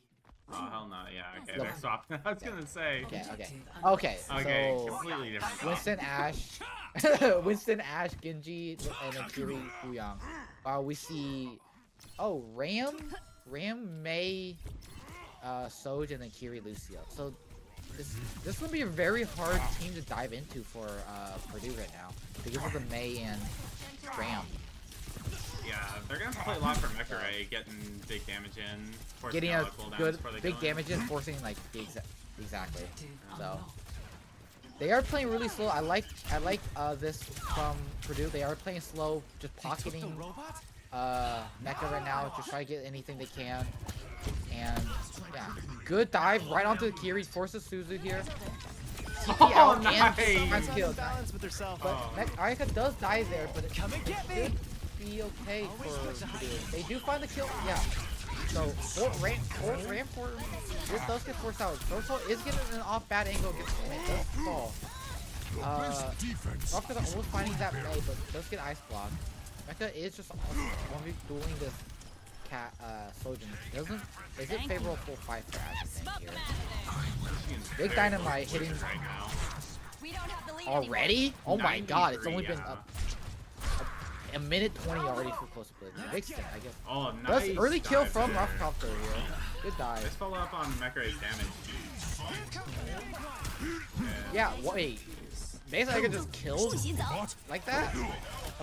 Oh, hell no. Yeah, okay. Look. They're swapped. I was gonna say. Okay. Okay, So completely different. stuff. Winston Ash, Genji, and then Kiri Fuyang. We see. Oh, Ram, May, Soj, and then Kiri Lucio. So this will be a very hard team to dive into for Purdue right now because of the May and Ram. Yeah, they're gonna have to play a lot for Mecha Ray, getting big damage in, forcing Getting out a the cooldowns good before they big go in. damage and forcing like exactly. So they are playing really slow. I like this from Purdue. They are playing slow, just pocketing Mecha right now, just try to get anything they can. And yeah, good dive right onto the Kiri, forces Suzu here. TP out nice. and finds kill. Balance with herself. But Oh. Ayaka does die there, but it Come and get me. should be okay for Purdue. They do find the kill, yeah. So this does get forced out. Dorsal is getting an off bad angle, gets does fall. Rock's almost finding that May, but does get ice blocked. Mecha is just 1v dueling this cat Sojourn. Is it favorable full fight for Ash, I think, here? She's Big very dynamite close to hitting losing right now. We don't have the lead already? Oh my god, it's 93, only been yeah. a minute 20 already for close to play. Big stick, I guess. Oh, That's nice. early kill dive from there. Rockcopter here. Good dive. Let's follow up on Mecha Ray's damage. Yeah, wait. Basically, I could just kill like that.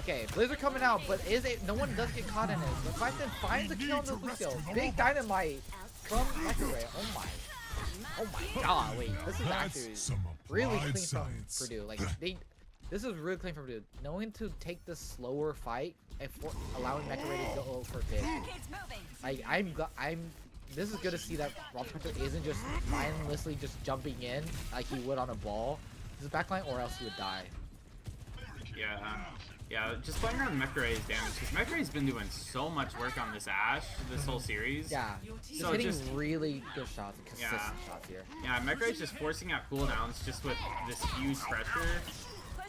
Okay, Blizzard coming out, but no one does get caught in it. But Python finds a kill on the Lucio. Big dynamite from Mecha Ray. Oh my god, wait. This is actually really clean from Purdue. Like, this is really clean from Purdue. Knowing to take the slower fight and allowing Mecha Ray to go for a pick. Like, this is good to see that Rockcopter isn't just mindlessly just jumping in like he would on a ball. This is backline or else he would die. Yeah, just playing around Mecha Ray's damage, because Mecha Ray's been doing so much work on this Ashe this whole series. Yeah, just So hitting just- really good shots, and consistent Yeah. shots here. Yeah, Mecha Ray's just forcing out cooldowns just with this huge pressure,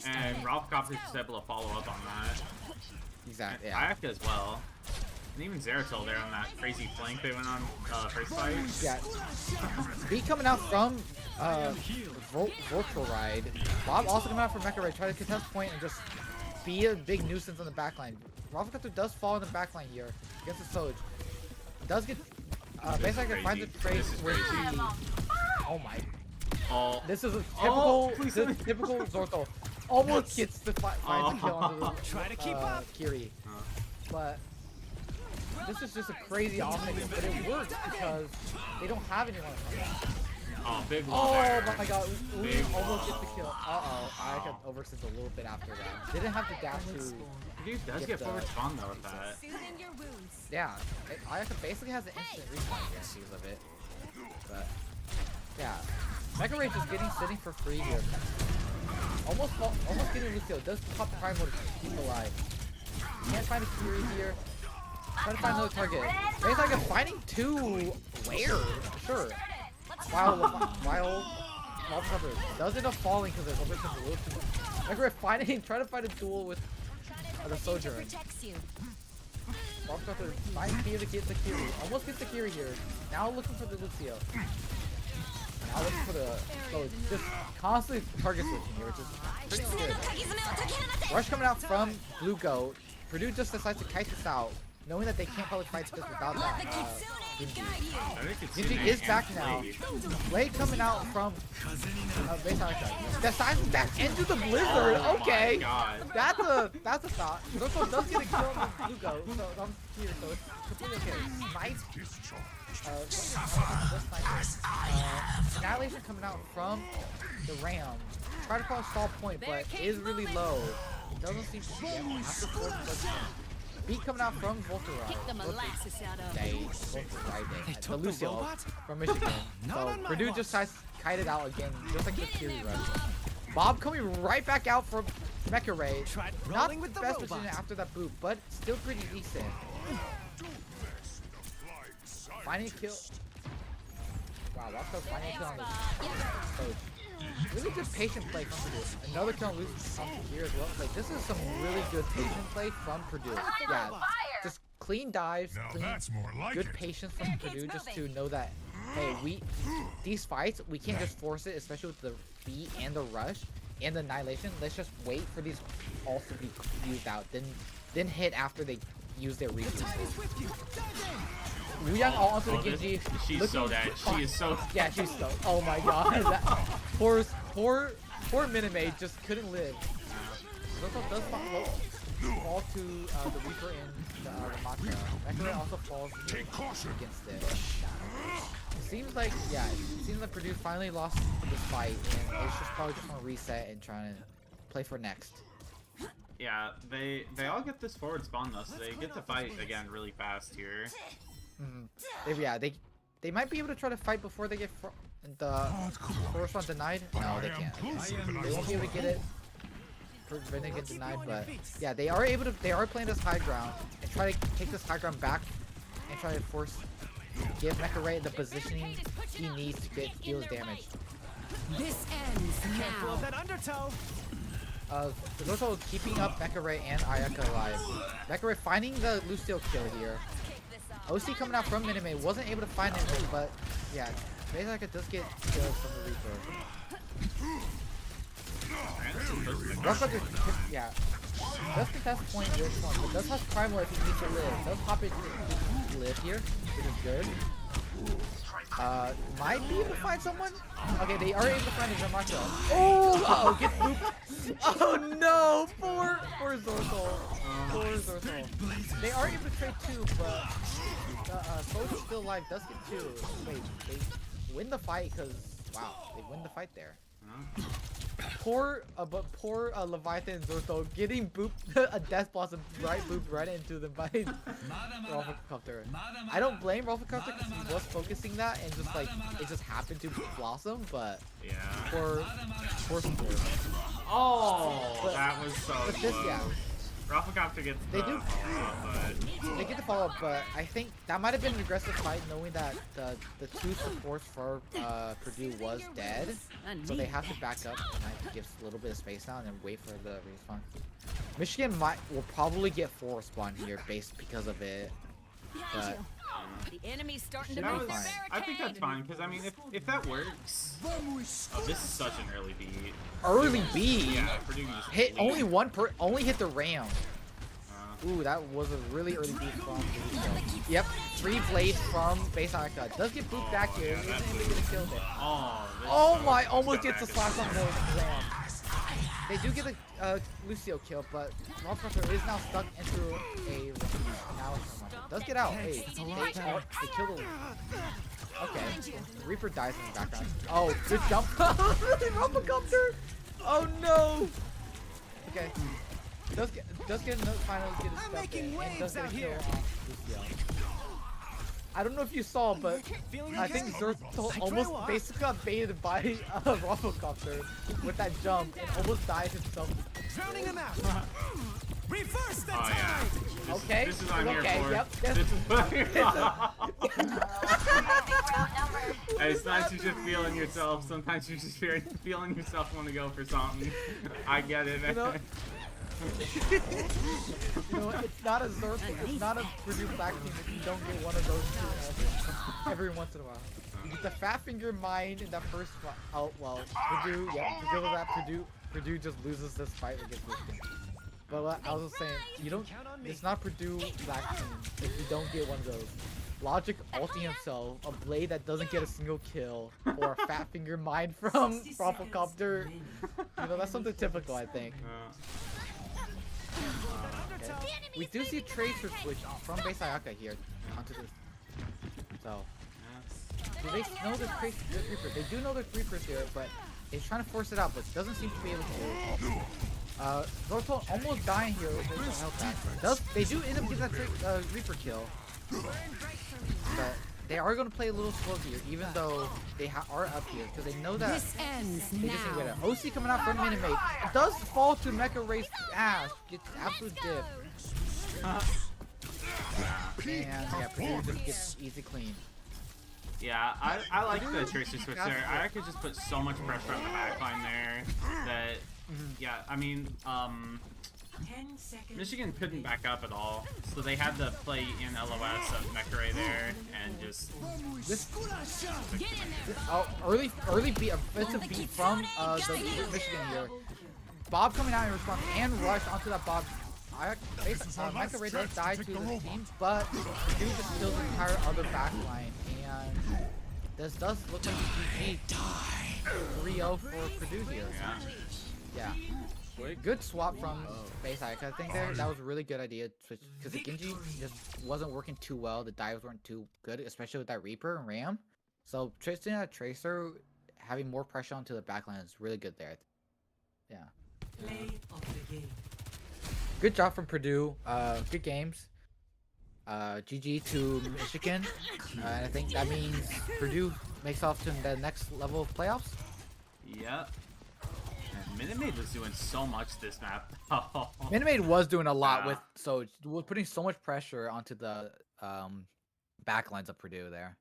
and Rockcopter's just able to follow up on that. Exactly. And Yeah. Ayaka as well. And even Zeratul there on that crazy flank they went on first fight. Yeah. Beat coming out from Virtual Ride. Bob also coming out from Mecha Ray, try to contest point and just be a big nuisance on the backline. Rockcopter does fall in the backline here against the Soj. Does get basically is finds a crazy. trade This is with crazy. the. Oh my. Oh, This is a Oh, typical, please this let me- typical Zorko. Almost gets the finds the kill onto the Try to keep up. Kiri, but this is just a crazy offense. But it works because they don't have anyone. oh, big wall Oh there. my god, we Big almost wall. get the kill. I got overextended a little bit after that. Didn't have to dash to. Dude does Get get the- forward spawn though with that. Soothing your wounds. Yeah, Ayaka basically has an instant respawn guarantees of it. But yeah, Mecha Ray just sitting for free here. Almost getting Lucio. Does pop Primal to keep alive. Can't find a Kiri here. Trying to find another target. Basically, like finding two where? Sure. While Rockcopter does end up falling because there's overextended a little too much. Mecha Ray trying to find a duel with the Sojourn. Protects you. Rockcopter finds here to get the Kiri. Almost gets the Kiri here. Now looking for the Lucio. Now looking for the just constantly target switching here, which is pretty good. Rush coming out from Blue Goat. Purdue just decides to kite this out, knowing that they can't probably fight this without Let the that Kitsune Genji. guide you. I think it's Genji Sune is and back now. Blade. Blade coming out from that into the blizzard. Oh Okay. my god. That's a thought. Zorko does get a kill on the Blue Goat, so I'm here, so it's completely okay. Nice. Annihilation coming out from the Ram. Try to call a stall point, but is really low. Doesn't seem to be able after 4 Beat coming out from Kick the Volcarad. molasses They both survived They it. The took the Lucio robot? from Michigan. Not So on my Purdue watch. just kited out again, just like the Fury rush. Bob coming right back out from Mecha Ray. Tried Not rolling with the the best robot. position after that boot, but still pretty decent. Finding a kill. Wow, Watch finding a kill on the coach. Really good patient play from Purdue. Another kill on Lucio here as well. Like, this is some really good patient play from Purdue. Yeah, just clean dives, Now clean, that's more like good it. patience from Purdue just to know that, hey, these fights, we can't just force it, especially with the beat and the rush and the annihilation. Let's just wait for these ults to be used out, then hit after they use their resources. Wu Yang all onto the Genji. She's so dead. She is so. Yeah, she's so. Oh my god. Poor Minimay just couldn't live. Zoto does fall to the Reaper in the Ramatra. Mecha also falls against it. Seems like Purdue finally lost this fight, and it's just probably just gonna reset and trying to play for next. Yeah, they all get this forward spawn though, so they get to fight again really fast here. They might be able to try to fight before they get the first one denied. No, they can't. They won't be able to get it. When they get denied, but yeah, they are able to. They are playing this high ground and try to take this high ground back and try to give Mecha Ray the positioning he needs to deal damage. This ends Careful of now. that undertow. Zoto keeping up Mecha Ray and Ayaka alive. Mecha Ray finding the Lucio kill here. OC coming out from Minimay wasn't able to find him, but yeah, Ayaka does get killed from the Reaper. Rough yeah, does contest point this one, but does have Primal if he needs to live. Does pop it to live here, which is good. Might be able to find someone. Okay, they are able to find a Zamacho. Oh, get booped. Oh no, poor Zorthol. Poor Zorthol. They are able to trade two, but Soul's still alive. Does get two. Wait, they win the fight because wow, they win the fight there. Poor Leviathan and Zorthol getting booped a Death Blossom booped right into them by Rolfacopter. I don't blame Rolfacopter because he was focusing that and just like it just happened to blossom, but Yeah. poor support. Oh, But- that was so but this, close. yeah. Rafflecopter gets They the do- follow-up, They get the follow up, but I think that might have been an aggressive fight knowing that the two supports for Purdue was dead. So they have to back up and give a little bit of space now and then wait for the respawn. Michigan will probably get 4 spawn here based because of it. But The enemy's starting to That move was, their fine. I think that's barricade. fine, because I mean, if that works. Oh, this is such an early beat. early B Yeah, Purdue can just hit lead. only hit the ram. Uh, Ooh, that was a really early beat from Purdue. Yep, 3 blades from base Aka. Does get booped back here. yeah, Isn't that's able to get a kill there. oh, this Oh so my, good almost stuff gets a back. slash on the ram. They do get a Lucio kill, but Rolfacopter is now stuck into a now it's does get out. Hey, they kill the okay. Reaper dies in the background. Oh, good jump. Rolfacopter. Oh no. Okay. Does get finally get his I'm stuff making in, and waves does get a out kill here. on Lucio. I don't know if you saw, but Feeling I okay? think Zerthal I almost throw up. basically got baited by Rolfacopter with that jump and almost died himself. Drowning him out. Reverse the Oh time. yeah. Okay. This is what I'm Okay, here for. yep, This yes. is what I'm here for. Hey, sometimes you're just feeling yourself. Sometimes you're just feeling yourself want to go for something. I get it, man. You know, you know, it's not a Zerth, it's not a Purdue Black team if you don't get one of those two every once in a while. You get the Fat Finger Mine in that first fight. Oh, well, Purdue, yeah, because of that, Purdue just loses this fight against Michigan. But what I was just saying, you don't, it's not Purdue Black team if you don't get one of those. Logic ulting himself, a blade that doesn't get a single kill, or a Fat Finger Mine from Rolfacopter. You know, that's something typical, I think. Okay. We do see Tracer switch from base Ayaka here onto this. So, do they know there's Reaper? They do know there's Reapers here, but he's trying to force it out, but doesn't seem to be able to. Zorthol almost dying here with his health back. They do end up getting that Reaper kill. But they are going to play a little slow here, even though they are up here, because they know that This ends they just need to now. get it. OC coming out for Minute Maid. It does fall to Mecha Ray's ass. Gets absolute dip. And yeah, Purdue just gets easy clean. Yeah, I like the Tracer switch there. I could just put so much pressure on the backline there that, yeah, I mean, 10 seconds. Michigan couldn't back up at all, so they had to play in LOS of Mekare there and just. Early beat, offensive beat from the Michigan here. Bob coming out in response and rush onto that Bob. Mecha Ray does die to the team, but Purdue just steals the entire other backline, and this does look like GG 3-0 for Purdue here. Yeah. Good swap from Bayside. I think that was a really good idea, because the Genji just wasn't working too well. The dives weren't too good, especially with that Reaper and Ram. So Tristan and Tracer having more pressure onto the backline is really good there. Yeah. Play of the game. Good job from Purdue. Good games. GG to Michigan. And I think that means Purdue makes off to the next level of playoffs. Yep. And Minute Maid was doing so much this map. Minute Maid was doing a lot Yeah. was putting so much pressure onto the backlines of Purdue there.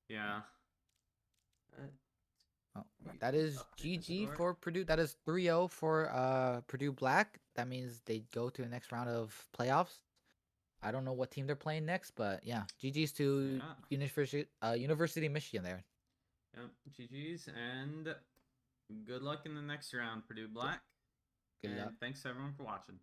Yeah. Oh, that is GG for Purdue. That is 3-0 for Purdue Black. That means they go to the next round of playoffs. I don't know what team they're playing next, but yeah, GG's to University of Michigan there. Yep. GG's and good luck in the next round, Purdue Black. Good and luck. thanks everyone for watching.